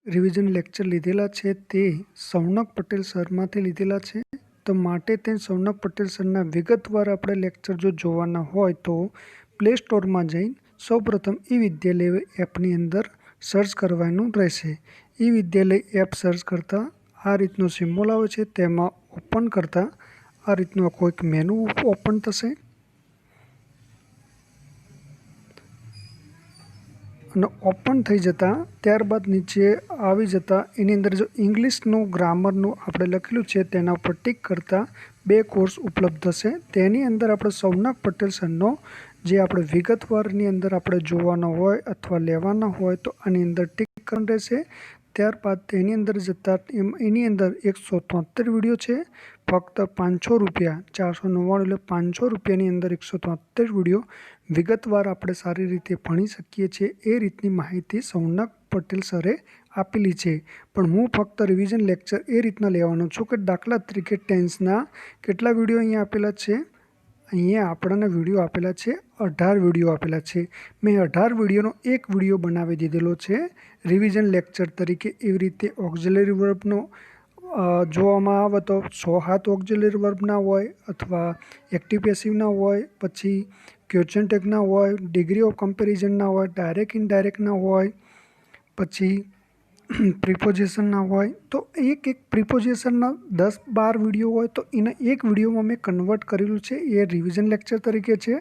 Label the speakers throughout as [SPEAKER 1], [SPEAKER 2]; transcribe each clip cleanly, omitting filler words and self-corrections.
[SPEAKER 1] Revision lecture લીધેલા છે તે સૌનક પટેલ સરમાંથી લીધેલા છે. તો માટે તે સૌનક પટેલ સરના વિગતવાર આપણે લેક્ચર જો જોવાના હોય તો પ્લે સ્ટોરમાં જઈને સૌપ્રથમ ઈ વિદ્યાલય એપની અંદર સર્ચ કરવાનું રહેશે. ઈ વિદ્યાલય એપ સર્ચ કરતાં આ રીતનો સિમ્બોલ આવે છે, તેમાં ઓપન કરતાં આ રીતનું આખો એક મેનુ ઓપન થશે અને ઓપન થઈ જતાં ત્યારબાદ નીચે આવી જતાં એની અંદર જો ઇંગ્લિશનું ગ્રામરનું આપણે લખેલું છે તેના ઉપર ટિક કરતાં 2 કોર્સ ઉપલબ્ધ થશે. તેની અંદર આપણે સૌનક પટેલ સરનો જે આપણે વિગતવારની અંદર આપણે જોવાનો હોય અથવા લેવાના હોય તો આની અંદર ટિક કરવાનું રહેશે. ત્યારબાદ તેની અંદર જતાં એની અંદર 173 વિડીયો છે. ફક્ત 500 રૂપિયા, 499 એટલે 500 રૂપિયાની અંદર 173 વિડીયો વિગતવાર આપણે સારી રીતે ભણી શકીએ છીએ એ રીતની માહિતી સૌનક પટેલ સરે આપેલી છે. પણ હું ફક્ત રિવિઝન લેક્ચર એ રીતના લેવાનો છું કે દાખલા તરીકે ટેન્સના કેટલા વિડીયો અહીંયા આપેલા છે. અહીંયા આપણને વિડીયો આપેલા છે 18 વિડીયો આપેલા છે. મેં 18 વિડીયોનો એક વિડીયો બનાવી દીધેલો છે રિવિઝન લેક્ચર તરીકે. એવી રીતે ઓક્ઝિલરી વર્બનો જોવામાં આવે તો 6-7 ઓક્ઝિલરી વર્બના હોય અથવા એક્ટિવ પેસિવના હોય, પછી ક્વેશ્ચન ટેગના હોય, ડિગ્રી ઓફ કમ્પેરિઝનના હોય, ડાયરેક્ટ ઇનડાયરેક્ટના હોય, પછી પ્રિપોઝિશનના હોય. તો એક પ્રિપોઝિશનના 10-12 વિડીયો હોય તો એને એક વિડીયોમાં મેં કન્વર્ટ કરેલું છે. એ રિવિઝન લેક્ચર તરીકે છે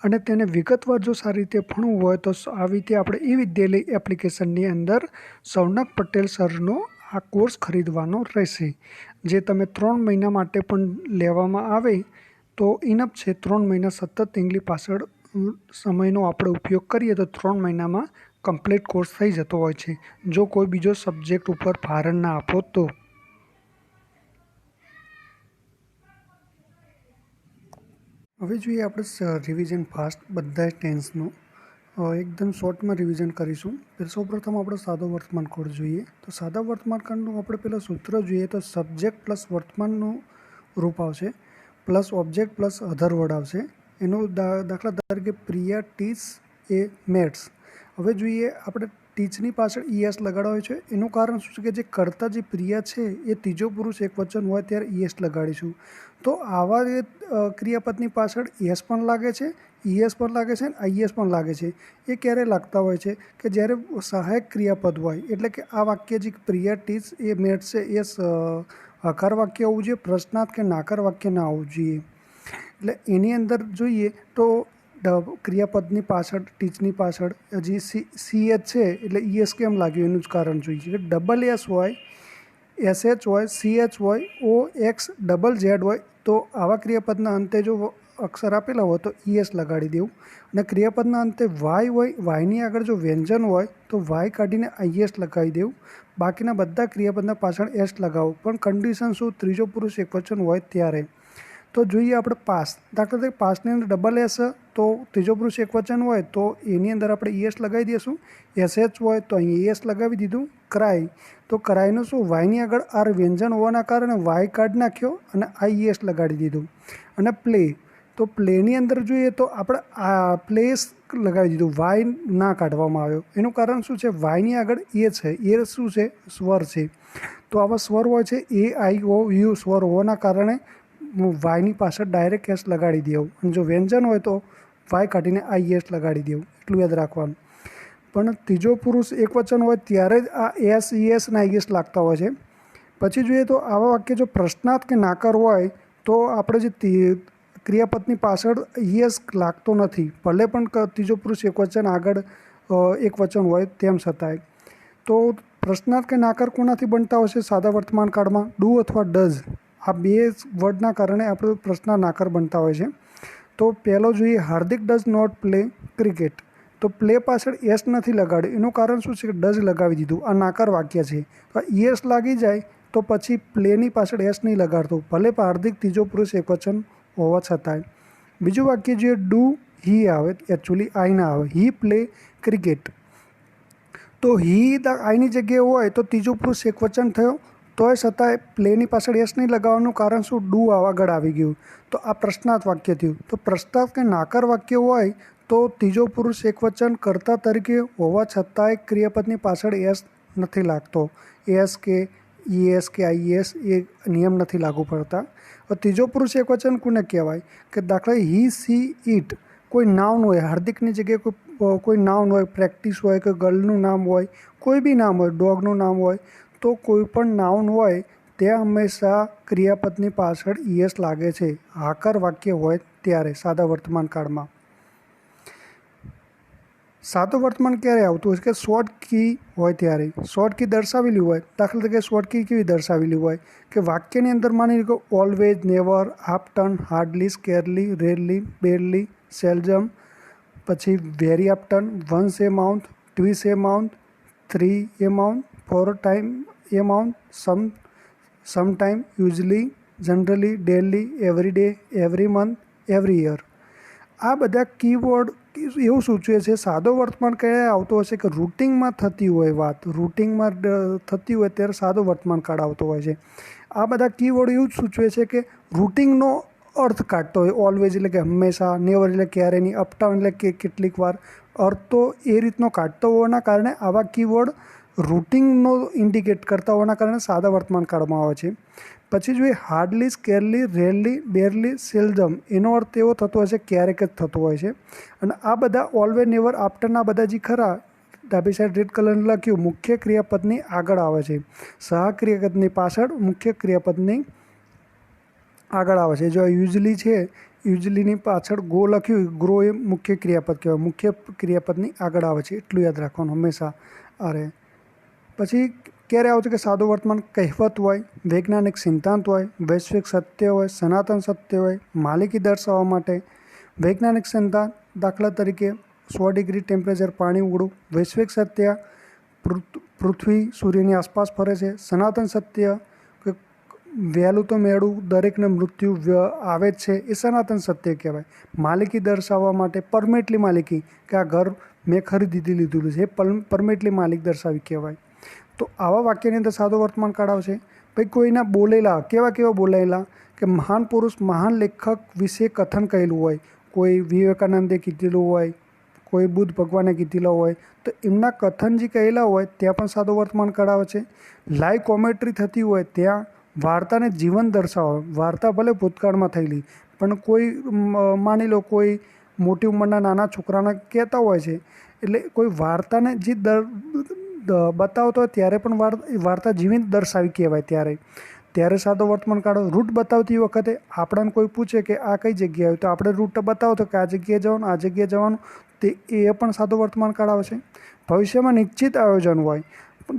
[SPEAKER 1] અને તેને વિગતવાર જો સારી રીતે ભણવું હોય તો આવી રીતે આપણે ઈ વિદ્યાલય એપ્લિકેશનની અંદર સૌનક પટેલ સરનો આ કોર્સ ખરીદવાનો રહેશે. જે તમે 3 મહિના માટે પણ લેવામાં આવે તો ઇનફ છે. 3 મહિના સતત ઇંગ્લિશ પાછળ સમયનો આપણે ઉપયોગ કરીએ તો 3 મહિનામાં કમ્પ્લીટ કોર્સ થઈ જતો હોય છે, જો કોઈ બીજો સબ્જેક્ટ ઉપર ભાર ના આપો તો. હવે જોઈએ આપણે રિવિઝન ફાસ્ટ બધા ટેન્સનું એકદમ શોર્ટમાં રિવિઝન કરીશું. સૌપ્રથમ આપણે સાદો વર્તમાન કાળ જોઈએ. તો સાદા વર્તમાન કાળનું આપણે પહેલાં સૂત્ર જોઈએ તો સબ્જેક્ટ પ્લસ વર્તમાનનું રૂપ આવશે, plus object plus other word આવશે. એનો દાખલા તરીકે પ્રિયા ટીચ એ મેથ્સ. હવે જોઈએ આપણે ટીચની પાછળ ઈએસ લગાડવા છે. એનું કારણ શું છે કે જે કરતા જે પ્રિયા છે એ ત્રીજો પુરુષ એકવચન હોય ત્યારે ઈએસ લગાડીશું. તો આવા ક્રિયાપદની પાછળ એસ પણ લાગે છે, ઈએસ પણ લાગે છે અને આઈએસ પણ લાગે છે. એ ક્યારે લાગતા હોય છે કે જ્યારે સહાયક ક્રિયાપદ હોય. એટલે કે આ વાક્ય જે પ્રિયા ટીચ એ મેથ્સ છે એ હકાર વાક્ય હોવું જોઈએ, પ્રશ્નાર્થ કે નાકાર વાક્ય ના હોવું જોઈએ. એટલે એની અંદર જોઈએ તો ક્રિયાપદની પાછળ ટીચની પાછળ હજી સીએચ છે એટલે ઈએસ કેમ લાગ્યું એનું જ કારણ જોઈએ કે ડબલ એસ હોય, એસએચ હોય, સીએચ હોય, ઓ એક્સ ડબલ ઝેડ હોય તો આવા ક્રિયાપદના અંતે જો અક્ષર આપેલા હોય તો ઈએસ લગાડી દેવું. અને ક્રિયાપદના અંતે વાય હોય, વાયની આગળ જો વ્યંજન હોય તો વાય કાઢીને આઈએસ લગાવી દેવું. બાકીના બધા ક્રિયાપદના પાછળ એસ લગાવો. પણ કન્ડિશન શું? ત્રીજો પુરુષ એકવચન હોય ત્યારે. તો જોઈએ આપણે પાસ. દાખલા તરીકે પાસની અંદર ડબલ એસ તો ત્રીજો પુરુષ એકવચન હોય તો એની અંદર આપણે ઈએસ લગાવી દઈશું. એસએચ હોય તો અહીં એસ લગાવી દીધું. ક્રાય તો ક્રાયનું શું? વાયની આગળ આર વ્યંજન હોવાના કારણે વાય કાઢી નાખ્યો અને આઈએસ લગાડી દીધું. અને પ્લે તો પ્લેની અંદર જોઈએ તો આપણે આ પ્લેસ લગાવી દીધું, વાય ના કાઢવામાં આવ્યો. એનું કારણ શું છે? વાયની આગળ એ છે, એ શું છે? સ્વર છે. તો આવા સ્વર હોય છે એ, આઈ, ઓ, યુ સ્વર હોવાના કારણે વાયની પાછળ ડાયરેક્ટ એસ લગાડી દેવું. અને જો વ્યંજન હોય તો વાય કાઢીને આઈએસ લગાડી દેવું. એટલું યાદ રાખવાનું. પણ ત્રીજો પુરુષ એકવચન હોય ત્યારે જ આ એસ, ઈએસ અને આઈએસ લાગતા હોય છે. પછી જોઈએ તો આવા વાક્ય જો પ્રશ્નાર્થ કે નાકાર હોય તો આપણે જે ક્રિયાપદની પાછળ ઈએસ લાગતો નથી, ભલે પણ ત્રીજો પુરુષ એકવચન આગળ એકવચન હોય તેમ છતાંય. તો પ્રશ્નાર્થ કે નાકાર કોનાથી બનતા હોય છે સાદા વર્તમાન કાળમાં? ડુ અથવા ડઝ. આ 2 વર્ડના કારણે આપણે પ્રશ્નાર્થ નાકાર બનતા હોય છે. તો પહેલો જોઈએ હાર્દિક ડઝ નોટ પ્લે ક્રિકેટ. તો પ્લે પાછળ એસ નથી લગાડ્યું. એનું કારણ શું છે કે ડઝ લગાવી દીધું. આ નાકાર વાક્ય છે. તો ઈએસ લાગી જાય તો પછી પ્લેની પાછળ એસ નહીં લગાડતો, ભલે હાર્દિક ત્રીજો પુરુષ એકવચન હોવા છતાંય. બીજું વાક્ય જે ડુ હી આવે, એકચ્યુઅલી આઈ ના આવે. હી પ્લે ક્રિકેટ. તો હી આઈની જગ્યાએ હોય તો ત્રીજો પુરુષ એકવચન થયો, તોય છતાંય પ્લેની પાછળ એસ નહીં લગાવવાનું કારણ શું? ડુ આગળ આવી ગયું. તો આ પ્રશ્નાર્થ વાક્ય થયું. તો પ્રશ્નાર્થ કે નાકાર વાક્ય હોય તો ત્રીજો પુરુષ એકવચન કર્તા તરીકે હોવા છતાંય ક્રિયાપદની પાછળ એસ નથી લાગતો. એસ કે ઈએસ કે આઈએસ એ નિયમ નથી લાગુ પડતા. ત્રીજો પુરુષ એકવચન કોને કહેવાય? કે દાખલા હી સી ઇટ, કોઈ નાઉન હોય, હાર્દિકની જગ્યાએ કોઈ નાઉન હોય, પ્રેક્ટિસ હોય, કે ગર્લનું નામ હોય, કોઈ બી નામ હોય, ડોગનું નામ હોય, તો કોઈ પણ નાઉન હોય ત્યાં હંમેશા ક્રિયાપદની પાછળ ઈએસ લાગે છે. હાકર વાક્ય હોય ત્યારે સાદા વર્તમાન કાળમાં. સાદું વર્તમાન ક્યારે આવતું હોય કે શોર્ટ કી હોય ત્યારે. શોર્ટ કી દર્શાવેલી હોય, દાખલા તરીકે શોર્ટ કી કેવી દર્શાવેલી હોય કે વાક્યની અંદર માની લો કે always, never, often, hardly, scarcely, rarely, barely, seldom, પછી very often, once a month, twice a month, three a month, four time a month, sometime, usually, generally, daily, every day, every month, every year. આ બધા keyword એવું સૂચવે છે સાદો વર્તમાન ક્યારે આવતો હશે કે રૂટિનમાં થતી હોય વાત, રૂટિનમાં થતી હોય ત્યારે સાદો વર્તમાન કાળ આવતો હોય છે. આ બધા કીવર્ડ એવું જ સૂચવે છે કે રૂટિનનો અર્થ કાઢતો હોય. ઓલવેઝ એટલે કે હંમેશા, નેવર એટલે ક્યારે નહીં, અપટાઉન એટલે કે કેટલીક વાર. અર્થ તો એ રીતનો કાઢતો હોવાના કારણે આવા કીવર્ડ રૂટિનનો ઇન્ડિકેટ કરતા હોવાના કારણે સાદા વર્તમાન કાળમાં આવે છે. પછી જોઈએ હાર્ડલી, સ્કેરલી, રેરલી, બેરલી, સેલ્જમ, એનો અર્થ એવો થતો હોય છે ક્યારેક જ થતો હોય છે. અને આ બધા ઓલવે, નેવર, આફ્ટરના બધા જે ખરા ડાબી સાઈડ રેડ કલર લખ્યું મુખ્ય ક્રિયાપદની આગળ આવે છે. સહક્રિયાપદની પાછળ મુખ્ય ક્રિયાપદની આગળ આવે છે. જો યુઝલી છે, યુઝલીની પાછળ ગો લખ્યું, ગ્રો એ મુખ્ય ક્રિયાપદ કહેવાય, મુખ્ય ક્રિયાપદની આગળ આવે છે. એટલું યાદ રાખવાનું હંમેશા. અરે પછી ક્યારે આવતું કે સાદું વર્તમાન કહેવત હોય, વૈજ્ઞાનિક સિદ્ધાંત હોય, વૈશ્વિક સત્ય હોય, સનાતન સત્ય હોય, માલિકી દર્શાવવા માટે. વૈજ્ઞાનિક સિદ્ધાંત દાખલા તરીકે 100 ડિગ્રી ટેમ્પરેચર પાણી ઉકળું. વૈશ્વિક સત્ય પૃથ્વી સૂર્યની આસપાસ ફરે છે. સનાતન સત્ય કે વહેલું તો મેળું દરેકને મૃત્યુ આવે જ છે, એ સનાતન સત્ય કહેવાય. માલિકી દર્શાવવા માટે પરમેટલી માલિકી, કે આ ઘર મેં ખરીદી લીધેલું છે, એ પરમેટલી માલિક દર્શાવી કહેવાય. તો આવા વાક્યની અંદર સાદો વર્તમાન કાળ આવશે. પછી કોઈના બોલેલા, કેવા બોલાયેલા કે મહાન પુરુષ, મહાન લેખક વિશે કથન કહેલું હોય, કોઈ વિવેકાનંદે કીધેલું હોય, કોઈ બુદ્ધ ભગવાને કીધેલા હોય, તો એમના કથન જે કહેલા હોય ત્યાં પણ સાદો વર્તમાન કાળ આવે છે. લાઈવ કોમેન્ટ્રી થતી હોય ત્યાં વાર્તાને જીવન દર્શાવે. વાર્તા ભલે ભૂતકાળમાં થયેલી, પણ કોઈ માની લો કોઈ મોટી ઉંમરના નાના છોકરાને કહેતા હોય છે, એટલે કોઈ વાર્તાને જે બતાવતો હોય ત્યારે પણ વાર્તા જીવિત દર્શાવી કહેવાય. ત્યારે સાદો વર્તમાન કાળ. રૂટ બતાવતી વખતે આપણને કોઈ પૂછે કે આ કઈ જગ્યાએ હોય, તો આપણે રૂટ બતાવતો કે આ જગ્યાએ જવાનું, આ જગ્યાએ જવાનું, તે એ પણ સાદો વર્તમાન કાળ આવે છે. ભવિષ્યમાં નિશ્ચિત આયોજન હોય,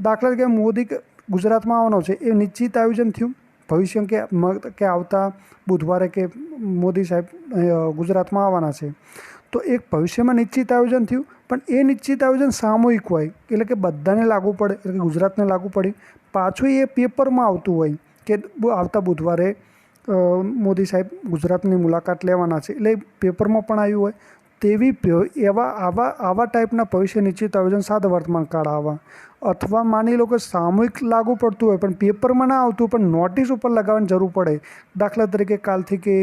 [SPEAKER 1] દાખલા તરીકે મોદી ગુજરાતમાં આવવાનો છે, એ નિશ્ચિત આયોજન થયું. ભવિષ્ય કે આવતા બુધવારે કે મોદી સાહેબ ગુજરાતમાં આવવાના છે, તો એક ભવિષ્યમાં નિશ્ચિત આયોજન થયું. પણ એ નિશ્ચિત આયોજન સામૂહિક હોય, એટલે કે બધાને લાગુ પડે, એટલે કે ગુજરાતને લાગુ પડ્યું. પાછું એ પેપરમાં આવતું હોય કે આવતા બુધવારે મોદી સાહેબ ગુજરાતની મુલાકાત લેવાના છે, એટલે પેપરમાં પણ આવ્યું હોય. આવા ટાઈપના ભવિષ્ય નિશ્ચિત આયોજન સાદા વર્તમાન કાળ આવા. અથવા માની લો કે સામૂહિક લાગુ પડતું હોય પણ પેપરમાં ના આવતું, પણ નોટિસ ઉપર લગાવવાની જરૂર પડે. દાખલા તરીકે કાલથી કે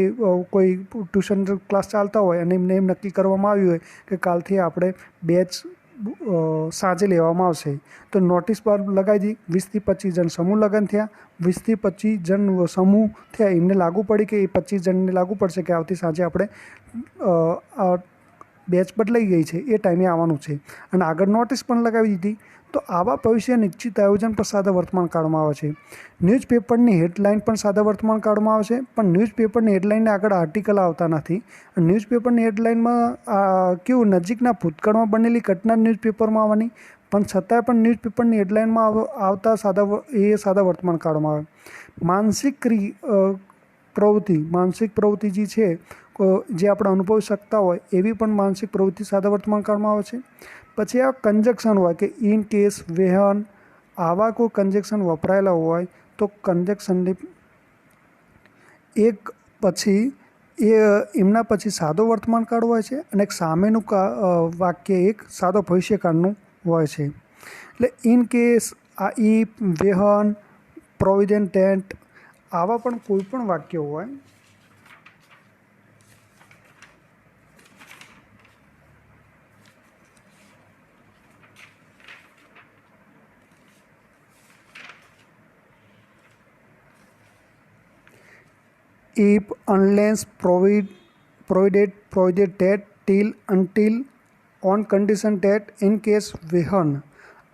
[SPEAKER 1] કોઈ ટ્યુશન ક્લાસ ચાલતા હોય અને એમને એમ નક્કી કરવામાં આવ્યું હોય કે કાલથી આપણે બેચ સાંજે લેવામાં આવશે, તો નોટિસ પર લગાવી દી. 20-25 જણ સમૂહ લગ્ન થયા, 20-25 જણ સમૂહ થયા, એમને લાગુ પડી કે એ 25 જણને લાગુ પડશે કે આવતી સાંજે આપણે બેચ બદલાઈ ગઈ છે, એ ટાઈમે આવવાનું છે, અને આગળ નોટિસ પણ લગાવી દીધી. તો આવા ભવિષ્ય નિશ્ચિત આયોજન પણ સાદા વર્તમાન કાળમાં આવે છે. ન્યૂઝપેપરની હેડલાઇન પણ સાદા વર્તમાન કાળમાં આવે છે, પણ ન્યૂઝપેપરની હેડલાઇનને આગળ આર્ટિકલ આવતા નથી. ન્યૂઝપેપરની હેડલાઇનમાં કેવું નજીકના ભૂતકાળમાં બનેલી ઘટના ન્યૂઝપેપરમાં આવવાની, પણ છતાંય પણ ન્યૂઝપેપરની હેડલાઇનમાં આવતા સાદા વર્તમાન કાળમાં આવે. માનસિક પ્રવૃત્તિ જે છે, જે આપણે અનુભવી શકતા હોય એવી પણ માનસિક પ્રવૃત્તિ સાદા વર્તમાન કાળમાં આવે છે. પછી આ કન્જક્શન હોય કે ઇન કેસ, વેહન, આવા કોઈ કન્જક્શન વપરાયેલા હોય તો કન્જક્શનની એક પછી એમના પછી સાદો વર્તમાન કાળ હોય છે, અને એક સામેનું વાક્ય એક સાદો ભવિષ્યકાળનું હોય છે. એટલે ઇન કેસ, આ ઇફ, વેહન, પ્રોવિડન્ટ ટેન્ટ, આવા પણ કોઈ પણ વાક્ય હોય if unless provided that till until on condition that in case when.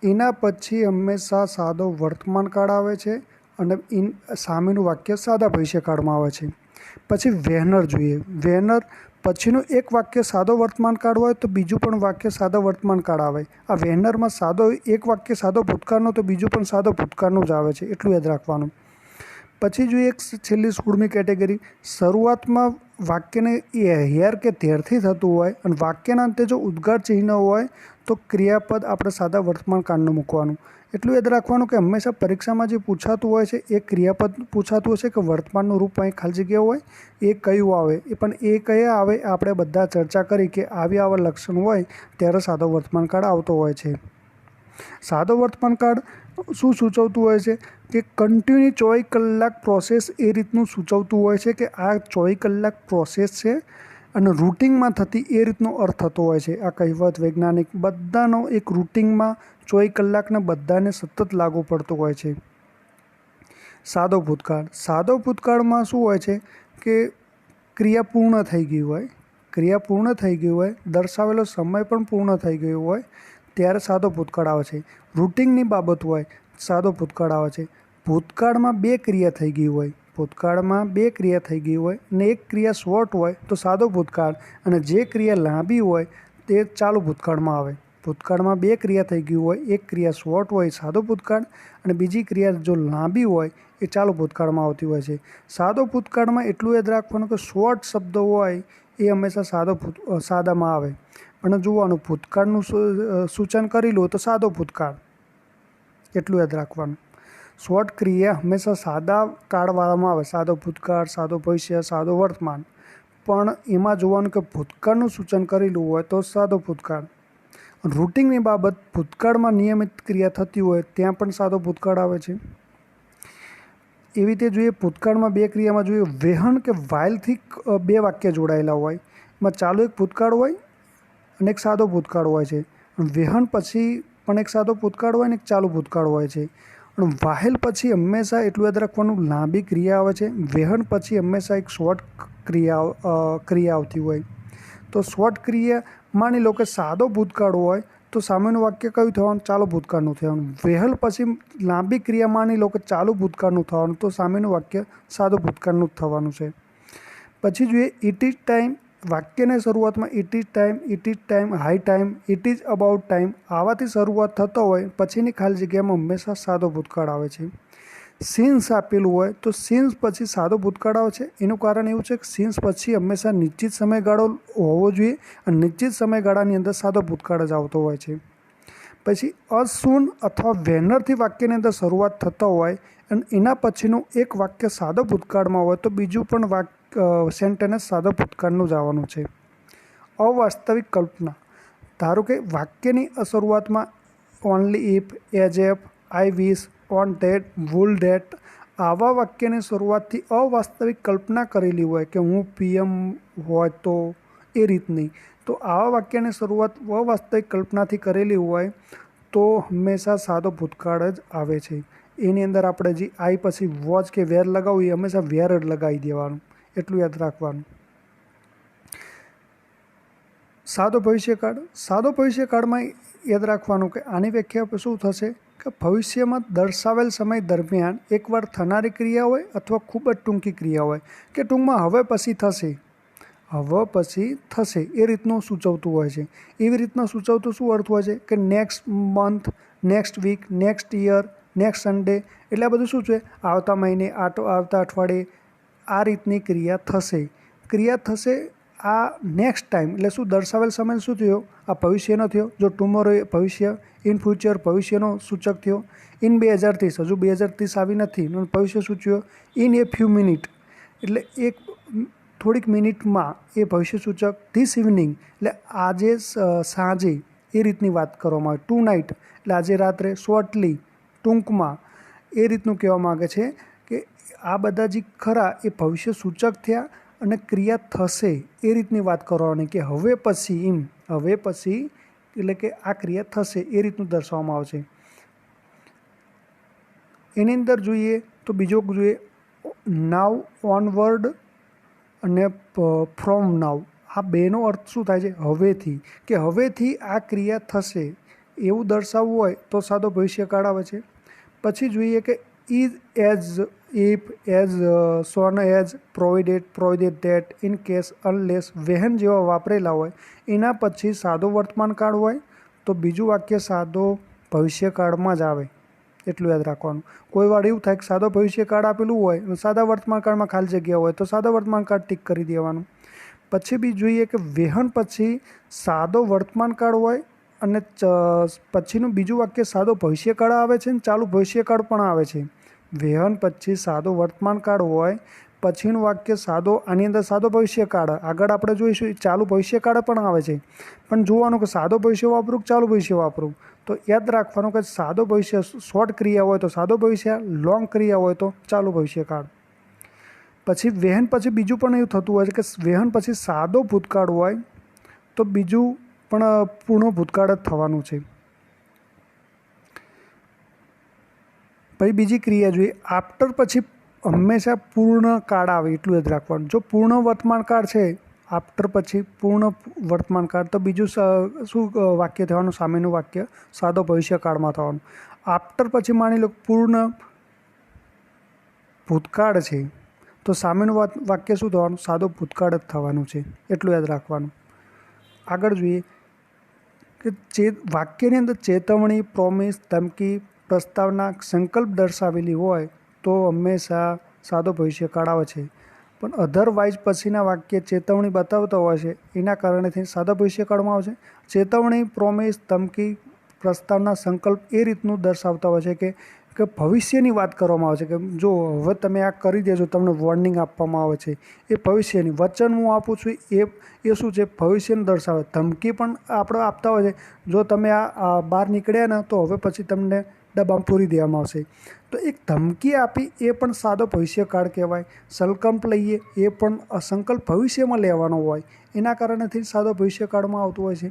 [SPEAKER 1] એના પછી હંમેશા સાદો વર્તમાન કાળ આવે છે અને સામેનું વાક્ય સાદા ભવિષ્યકાળમાં આવે છે. પછી વેનર જોઈએ. વેનર પછીનું એક વાક્ય સાદો વર્તમાન કાળ હોય તો બીજું પણ વાક્ય સાદો વર્તમાન કાળ આવે. આ વેનરમાં સાદો એક વાક્ય સાદો ભૂતકાળનો તો બીજું પણ સાદો ભૂતકાળનું જ આવે છે, એટલું યાદ રાખવાનું. પછી જોઈએ એક છેલ્લી 16મી કેટેગરી. શરૂઆતમાં વાક્યને હેર કે ધેરથી થતું હોય અને વાક્યના અંતે જો ઉદ્ગાર ચિહ્ન હોય તો ક્રિયાપદ આપણે સાદા વર્તમાન કાળનું મૂકવાનું. એટલું યાદ રાખવાનું કે હંમેશા પરીક્ષામાં જે પૂછાતું હોય છે એ ક્રિયાપદ પૂછાતું હશે કે વર્તમાનનું રૂપ અહીં ખાલી જગ્યા હોય એ કયું આવે, એ પણ એ કયા આવે આપણે બધા ચર્ચા કરી કે આવા લક્ષણ હોય ત્યારે સાદો વર્તમાન કાળ આવતો હોય છે. સાદો વર્તમાન કાળ શું સૂચવતું હોય છે કે કન્ટિન્યુ 24 કલાક પ્રોસેસ એ રીતનું સૂચવતું હોય છે કે આ 24 કલાક પ્રોસેસ છે અને રૂટિનમાં થતી એ રીતનો અર્થ થતો હોય છે. આ કહેવત વૈજ્ઞાનિક બધાનો એક રૂટિનમાં 24 કલાકને બધાને સતત લાગુ પડતું હોય છે. સાદો ભૂતકાળ. સાદો ભૂતકાળમાં શું હોય છે કે ક્રિયા પૂર્ણ થઈ ગઈ હોય, દર્શાવેલો સમય પણ પૂર્ણ થઈ ગયો હોય ત્યારે સાદો ભૂતકાળ આવે છે. રૂટિનની બાબત હોય સાદો ભૂતકાળ આવે છે. ભૂતકાળમાં બે ક્રિયા થઈ ગઈ હોય અને એક ક્રિયા શોર્ટ હોય તો સાદો ભૂતકાળ, અને જે ક્રિયા લાંબી હોય તે ચાલુ ભૂતકાળમાં આવે. ભૂતકાળમાં બે ક્રિયા થઈ ગઈ હોય, એક ક્રિયા શોર્ટ હોય સાદો ભૂતકાળ અને બીજી ક્રિયા જો લાંબી હોય એ ચાલુ ભૂતકાળમાં આવતી હોય છે. સાદો ભૂતકાળમાં એટલું યાદ રાખવાનું કે શોર્ટ શબ્દ હોય એ હંમેશા સાદામાં આવે, પણ જોવાનું ભૂતકાળનું સૂચન કરી લો તો સાદો ભૂતકાળ, એટલું યાદ રાખવાનું. શોર્ટ ક્રિયા હંમેશા સાદા કાળવાળામાં આવે, સાદો ભૂતકાળ, સાદો ભવિષ્ય, સાદો વર્તમાન, પણ એમાં જોવાનું કે ભૂતકાળનું સૂચન કરેલું હોય તો સાદો ભૂતકાળ. રૂટિનની બાબત ભૂતકાળમાં નિયમિત ક્રિયા થતી હોય ત્યાં પણ સાદો ભૂતકાળ આવે છે. એવી રીતે જોઈએ ભૂતકાળમાં બે ક્રિયામાં જોઈએ વેહન કે વાઇલથી બે વાક્ય જોડાયેલા હોય, એમાં ચાલુ એક ભૂતકાળ હોય અને એક સાદો ભૂતકાળ હોય છે. વેહન પછી પણ એક સાદો ભૂતકાળ હોય અને એક ચાલુ ભૂતકાળ હોય છે. અને વાહેલ પછી હંમેશા એટલું યાદ રાખવાનું લાંબી ક્રિયા આવે છે. વેહન પછી હંમેશા એક શોર્ટ ક્રિયા આવતી હોય. તો શોર્ટ ક્રિયા માની લો કે સાદો ભૂતકાળ હોય તો સામેનું વાક્ય કયું થવાનું? ચાલુ ભૂતકાળનું થવાનું. વેહલ પછી લાંબી ક્રિયા માની લો કે ચાલુ ભૂતકાળનું થવાનું તો સામેનું વાક્ય સાદો ભૂતકાળનું જ થવાનું છે. પછી જોઈએ ઇટ ઇઝ ટાઈમ. વાક્યની શરૂઆતમાં it is time, high time, it is about time આવાથી શરૂઆત થતો હોય પછીની ખાલી જગ્યામાં હંમેશા સાદો ભૂતકાળ આવે છે. સિન્સ આપેલું હોય તો સિન્સ પછી સાદો ભૂતકાળ આવે છે. એનું કારણ એવું છે કે સિન્સ પછી હંમેશા નિશ્ચિત સમયગાળો હોવો જોઈએ અને નિશ્ચિત સમયગાળાની અંદર સાદો ભૂતકાળ જ આવતો હોય છે. પછી અસૂન અથવા વેનરથી વાક્યની અંદર શરૂઆત થતો હોય અને એના પછીનું એક વાક્ય સાદો ભૂતકાળમાં હોય તો બીજું પણ સેન્ટેન્સ સાદો ભૂતકાળનું જ આવવાનું છે. અવાસ્તવિક કલ્પના. ધારો કે વાક્યની શરૂઆતમાં only if, as F, I wish, on date, વુલ date આવા વાક્યની શરૂઆતથી અવાસ્તવિક કલ્પના કરેલી હોય કે હું પીએમ હોય તો એ રીતની, તો આવા વાક્યની શરૂઆત અવાસ્તવિક કલ્પનાથી કરેલી હોય તો હંમેશા સાદો ભૂતકાળ જ આવે છે. એની અંદર આપણે જે આઈ પછી વોચ કે વેર લગાવવું એ હંમેશા વેર જ લગાવી દેવાનું, એટલું યાદ રાખવાનું. સાદો ભવિષ્યકાળ. સાદો ભવિષ્યકાળમાં યાદ રાખવાનું કે આની વ્યાખ્યા શું થશે કે ભવિષ્યમાં દર્શાવેલ સમય દરમિયાન એકવાર થનારી ક્રિયા હોય અથવા ખૂબ જ ટૂંકી ક્રિયા હોય કે ટૂંકમાં હવે પછી થશે એ રીતનું સૂચવતું હોય છે. એવી રીતના સૂચવતું શું અર્થ હોય છે કે next month, next week, next year, next Sunday, એટલે આ બધું શું છે આવતા મહિને, આવતા અઠવાડિયે આ રીતની ક્રિયા થશે. આ નેક્સ્ટ ટાઈમ એટલે શું દર્શાવેલ સમય શું થયો? આ ભવિષ્યનો થયો. જો ટુમોરો એ ભવિષ્ય, ઇન ફ્યુચર ભવિષ્યનો સૂચક થયો. ઇન 2030 હજુ 2030 આવી નથી, ભવિષ્ય સૂચ્યો. ઇન એ ફ્યુ મિનિટ એટલે એક થોડીક મિનિટમાં એ ભવિષ્ય સૂચક. ધીસ ઇવનિંગ એટલે આજે સાંજે એ રીતની વાત કરવામાં આવે. ટુ નાઇટ એટલે આજે રાત્રે. શોર્ટલી ટૂંકમાં એ રીતનું કહેવા માગે છે કે આ બધા જે ખરા એ ભવિષ્ય સૂચક થયા અને ક્રિયા થશે એ રીતની વાત કરવાની કે હવે પછી એટલે કે આ ક્રિયા થશે એ રીતનું દર્શાવવામાં આવશે. એની અંદર જોઈએ તો બીજો જોઈએ નાવ, ઓનવર્ડ, અને ફ્રોમ નાવ, આ બેનો અર્થ શું થાય છે? હવેથી, કે હવેથી આ ક્રિયા થશે એવું દર્શાવવું હોય તો સાદો ભવિષ્યકાળ આવે છે. પછી જોઈએ કે is, as, if, as, soon, as, provided that, in case, unless, when જેવા વાપરેલા હોય એના પછી સાદો વર્તમાનકાળ હોય તો બીજું વાક્ય સાદો ભવિષ્યકાળમાં જ આવે. એટલું યાદ રાખવાનું. કોઈ વાર એવું થાય કે સાદો ભવિષ્યકાળ આપેલું હોય અને સાદા વર્તમાનકાળમાં ખાલી જગ્યા હોય તો સાદા વર્તમાનકાળ ટીક કરી દેવાનું. પછી બી જોઈએ કે વેહન પછી સાદો વર્તમાનકાળ હોય અને પછીનું બીજું વાક્ય સાદો ભવિષ્યકાળ આવે છે અને ચાલુ ભવિષ્યકાળ પણ આવે છે. વેહન પછી સાદો વર્તમાનકાળ હોય, પછીનું વાક્ય સાદો, આની અંદર સાદો ભવિષ્યકાળ, આગળ આપણે જોઈશું ચાલુ ભવિષ્યકાળ પણ આવે છે. પણ જોવાનું કે સાદો ભવિષ્ય વાપરું કે ચાલુ ભવિષ્ય વાપરું. તો યાદ રાખવાનું કે સાદો ભવિષ્ય શોર્ટ ક્રિયા હોય તો સાદો ભવિષ્ય, લોંગ ક્રિયા હોય તો ચાલુ ભવિષ્યકાળ. પછી વેહન પછી બીજું પણ એવું થતું હોય છે કે વેહન પછી સાદો ભૂતકાળ હોય તો બીજું પણ પૂર્ણ ભૂતકાળ જ થવાનું છે. પછી બીજી ક્રિયા જોઈએ, આફ્ટર પછી હંમેશા પૂર્ણ કાળ આવે એટલું યાદ રાખવાનું. જો પૂર્ણ વર્તમાનકાળ છે, આફ્ટર પછી પૂર્ણ વર્તમાનકાળ, તો બીજું શું વાક્ય થવાનું? સામેનું વાક્ય સાદો ભવિષ્યકાળમાં થવાનું. આફ્ટર પછી માની લો પૂર્ણ ભૂતકાળ છે તો સામેનું વાક્ય શું થવાનું? સાદો ભૂતકાળ જ થવાનું છે. એટલું યાદ રાખવાનું. આગળ જોઈએ કે વાક્યની અંદર ચેતવણી, પ્રોમિસ, ધમકી, પ્રસ્તાવના, સંકલ્પ દર્શાવેલી હોય તો હંમેશા સાદો ભવિષ્યકાળ આવે છે. પણ અધરવાઇઝ પછીના વાક્ય ચેતવણી બતાવતા હોય છે એના કારણેથી સાદા ભવિષ્યકાળમાં આવશે. ચેતવણી, પ્રોમિસ, ધમકી, પ્રસ્તાવના, સંકલ્પ એ રીતનું દર્શાવતા હોય છે કે ભવિષ્યની વાત કરવામાં આવે છે કે જો હવે તમે આ કરી દેજો, તમને વોર્નિંગ આપવામાં આવે છે. એ ભવિષ્યની વચન હું આપું છું એ શું છે? ભવિષ્યને દર્શાવે. ધમકી પણ આપણે આપતા હોય છે, જો તમે આ બહાર નીકળ્યા ને તો હવે પછી તમને ડબ્બામાં પૂરી દેવામાં આવશે. તો એક ધમકી આપી એ પણ સાદો ભવિષ્યકાળ કહેવાય. સંકલ્પ લઈએ એ પણ સંકલ્પ ભવિષ્યમાં લેવાનો હોય એના કારણેથી સાદો ભવિષ્યકાળમાં આવતું હોય છે.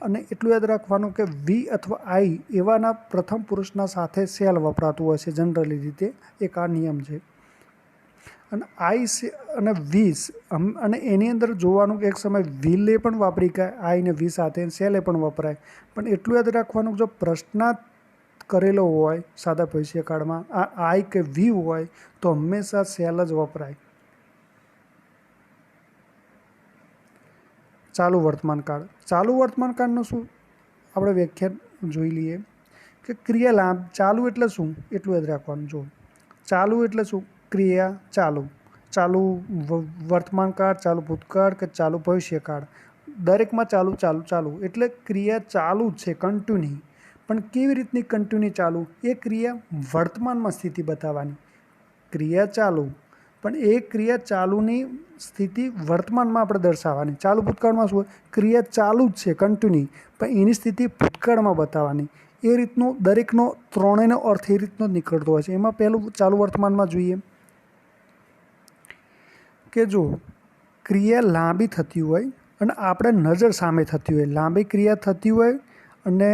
[SPEAKER 1] અને એટલું યાદ રાખવાનું કે વી અથવા આઈ એવાના પ્રથમ પુરુષના સાથે શેલ વપરાતું હોય છે જનરલી રીતે. એક આ નિયમ છે. અને આઈ અને વીસ અને એની અંદર જોવાનું કે એક સમય વિલે પણ વાપરી કે આઈ ને વી સાથે શેલે પણ વપરાય. પણ એટલું યાદ રાખવાનું જો પ્રશ્નાર્થ કરેલો હોય સાદા ભવિષ્યકાળમાં આ આઈ કે વી હોય તો હંમેશા શેલ જ વપરાય. ચાલુ વર્તમાનકાળ. ચાલુ વર્તમાનકાળનું શું આપણે વ્યાખ્યા જોઈ લઈએ કે ક્રિયા ચાલુ એટલે શું? એટલું યાદ રાખવાનું. જો ચાલુ એટલે શું? ક્રિયા ચાલુ. ચાલુ વર્તમાનકાળ, ચાલુ ભૂતકાળ કે ચાલુ ભવિષ્યકાળ, દરેકમાં ચાલુ ચાલુ ચાલુ એટલે ક્રિયા ચાલુ જ છે, કન્ટિન્યુ. પણ કેવી રીતની કન્ટિન્યુ ચાલુ? એ ક્રિયા વર્તમાનમાં સ્થિતિ બતાવવાની. ક્રિયા ચાલુ પણ એ ક્રિયા ચાલુની સ્થિતિ વર્તમાનમાં આપણે દર્શાવવાની. ચાલુ ભૂતકાળમાં શું હોય? ક્રિયા ચાલુ જ છે, કન્ટિન્યુ, પણ એની સ્થિતિ ભૂતકાળમાં બતાવવાની. એ રીતનો દરેકનો ત્રણેયનો અર્થ એ રીતનો જ નીકળતો હોય છે. એમાં પહેલું ચાલુ વર્તમાનમાં જોઈએ કે જો ક્રિયા લાંબી થતી હોય અને આપણે નજર સામે થતી હોય, લાંબી ક્રિયા થતી હોય અને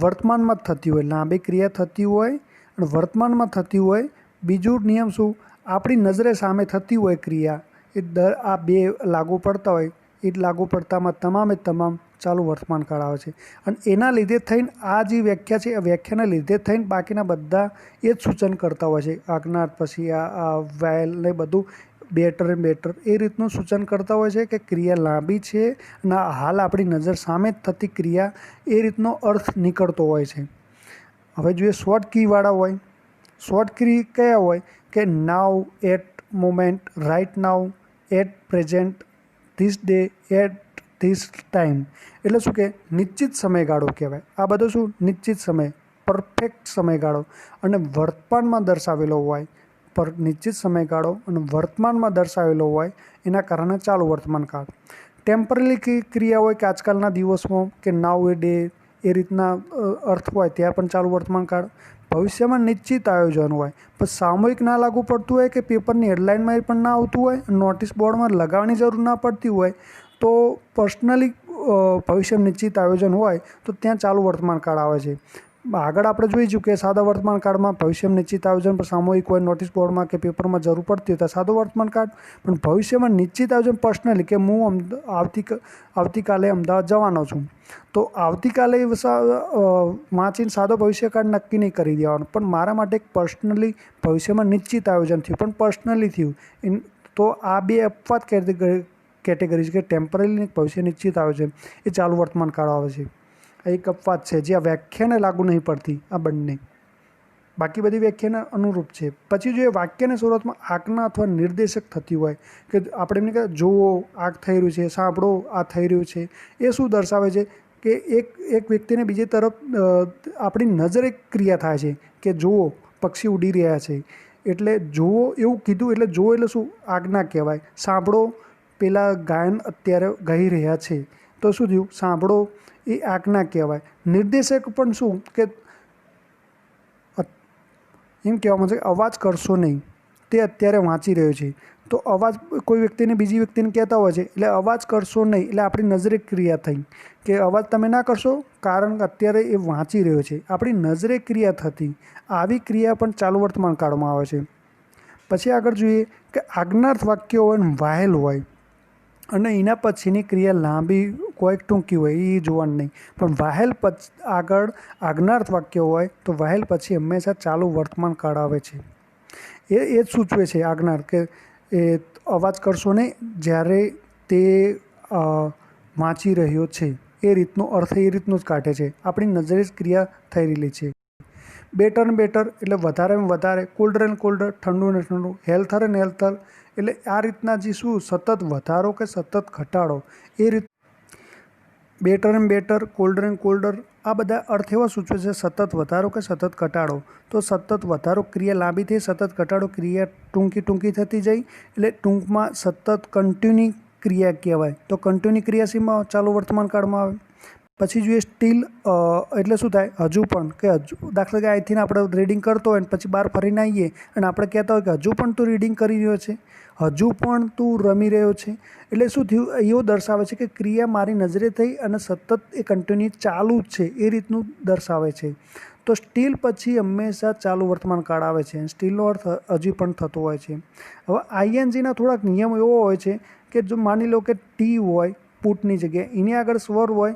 [SPEAKER 1] વર્તમાનમાં જ થતી હોય, લાંબી ક્રિયા થતી હોય અને વર્તમાનમાં થતી હોય. બીજું નિયમ શું? આપણી નજરે સામે થતી હોય ક્રિયા, એ આ બે લાગુ પડતા હોય, એ લાગુ પડતામાં તમામે તમામ ચાલુ વર્તમાનકાળ આવે છે. અને એના લીધે થઈને આ જે વ્યાખ્યા છે, આ વ્યાખ્યાના લીધે થઈને બાકીના બધા એ જ સૂચન કરતા હોય છે. આજ્ઞાર્થ પછી આ વાયલ ને બધું બેટર એન્ડ બેટર એ રીતનું સૂચન કરતા હોય છે કે ક્રિયા લાંબી છે અને હાલ આપણી નજર સામે જ થતી ક્રિયા એ રીતનો અર્થ નીકળતો હોય છે. હવે જોઈએ શોર્ટ કીવાળા હોય. શોર્ટ કી કયા હોય? કે now, at moment, right now, at present, this day, at this time. એટલે શું કે નિશ્ચિત સમયગાળો કહેવાય. આ બધો શું? નિશ્ચિત સમય, પરફેક્ટ સમયગાળો અને વર્તમાનમાં દર્શાવેલો હોય. પર નિશ્ચિત સમયગાળો અને વર્તમાનમાં દર્શાવેલો હોય એના કારણે ચાલુ વર્તમાનકાળ. ટેમ્પરરી ક્રિયા હોય કે આજકાલના દિવસમાં કે નાવ એ ડે એ રીતના અર્થ હોય ત્યાં પણ ચાલુ વર્તમાનકાળ. ભવિષ્યમાં નિશ્ચિત આયોજન હોય પણ સામૂહિક ના લાગુ પડતું હોય કે પેપરની હેડલાઇનમાં પણ ના આવતું હોય, નોટિસ બોર્ડમાં લગાવવાની જરૂર ના પડતી હોય, તો પર્સનલી ભવિષ્ય નિશ્ચિત આયોજન હોય તો ત્યાં ચાલુ વર્તમાનકાળ આવે છે. આગળ આપણે જોઈશું કે સાદા વર્તમાન કાળમાં ભવિષ્યમાં નિશ્ચિત આયોજન પર સામૂહિક હોય, નોટિસ બોર્ડમાં કે પેપરમાં જરૂર પડતી હોય તો સાદું વર્તમાન કાળ, પણ ભવિષ્યમાં નિશ્ચિત આયોજન પર્સનલી કે હું આવતીકાલે અમદાવાદ જવાનો છું, તો આવતીકાલે વાંચીને સાદો ભવિષ્યકાળ નક્કી નહીં કરી દેવાનો, પણ મારા માટે એક પર્સનલી ભવિષ્યમાં નિશ્ચિત આયોજન થયું, પણ પર્સનલી થયું. તો આ બે અપવાદ કેટેગરી છે કે ટેમ્પરરી ભવિષ્ય નિશ્ચિત આયોજન એ ચાલુ વર્તમાન કાળ આવે છે. એક અપવાદ છે જે આ વ્યાખ્યાને લાગુ નહીં પડતી, આ બંને, બાકી બધી વ્યાખ્યાને અનુરૂપ છે. પછી જો એ વાક્યની શરૂઆતમાં આજ્ઞા અથવા નિર્દેશક થતી હોય કે આપણે એમને કહે જુઓ આ થઈ રહ્યું છે, સાંભળો આ થઈ રહ્યું છે, એ શું દર્શાવે છે કે એક વ્યક્તિને બીજી તરફ આપણી નજરે ક્રિયા થાય છે કે જુઓ પક્ષી ઉડી રહ્યા છે, એટલે જુઓ એવું કીધું એટલે જુઓ એટલે શું આજ્ઞા કહેવાય. સાંભળો પેલા ગાયન અત્યારે ગાઈ રહ્યા છે, તો શું થયું સાંભળો એ આજ્ઞા કહેવાય. નિર્દેશક પણ શું કે એમ કહેવામાં છે કે અવાજ કરશો નહીં, તે અત્યારે વાંચી રહ્યો છે, તો અવાજ કોઈ વ્યક્તિને બીજી વ્યક્તિને કહેતા હોય છે એટલે અવાજ કરશો નહીં એટલે આપણી નજરે ક્રિયા થઈ કે અવાજ તમે ના કરશો કારણ કે અત્યારે એ વાંચી રહ્યો છે, આપણી નજરે ક્રિયા થતી. આવી ક્રિયા પણ ચાલુ વર્તમાન કાળમાં આવે છે. પછી આગળ જોઈએ કે આજ્ઞાર્થ વાક્ય હોય ને વાહેલ હોય અને એના પછીની ક્રિયા લાંબી કોઈ ટૂંકી હોય એ જોવાનું નહીં, પણ વાહેલ આગળ આજ્ઞાર્થ વાક્ય હોય તો વાહેલ પછી હંમેશા ચાલુ વર્તમાન કાળ આવે છે. એ જ સૂચવે છે આજ્ઞાર્થ કે એ અવાજ કરશો નહીં જ્યારે તે વાંચી રહ્યો છે, એ રીતનો અર્થ એ રીતનો જ કાઢે છે, આપણી નજરે જ ક્રિયા થઈ રહેલી છે. બેટર ને બેટર એટલે વધારે ને વધારે, કોલ્ડર ને કોલ્ડર, ઠંડુ ને ઠંડુ, હેલ્થર ને હેલ્થર, એટલે આ રીતના જે શું સતત વધારો કે સતત ઘટાડો, એ રીત બેટર એન્ડ બેટર, કોલ્ડર એન્ડ કોલ્ડર, આ બધા અર્થ એવા સૂચવે છે સતત વધારો કે સતત ઘટાડો. તો સતત વધારો ક્રિયા લાંબી થઈ, સતત ઘટાડો ક્રિયા ટૂંકી થતી જાય, એટલે ટૂંકમાં સતત કન્ટિન્યુ ક્રિયા કહેવાય. તો કન્ટિન્યુ ક્રિયા શેમાં ચાલુ વર્તમાન કાળમાં આવે. પછી જોઈએ સ્ટીલ એટલે શું થાય હજુ પણ, કે હજુ દાખલા કે અહીંથી આપણે રીડિંગ કરતો હોય ને પછી બહાર ફરીને આવીએ અને આપણે કહેતા હોય કે હજુ પણ તું રીડિંગ કરી રહ્યો છે, હજુ પણ તું રમી રહ્યો છે, એટલે શું થયું એવું દર્શાવે છે કે ક્રિયા મારી નજરે થઈ અને સતત એ કન્ટિન્યુ ચાલુ જ છે, એ રીતનું દર્શાવે છે. તો સ્ટીલ પછી હંમેશા ચાલુ વર્તમાન કાળ આવે છે. સ્ટીલનો અર્થ હજી પણ થતો હોય છે. હવે આઈએનજીના થોડાક નિયમ એવો હોય છે કે જો માની લો કે ટી હોય પુટની જગ્યાએ, એની આગળ સ્વર હોય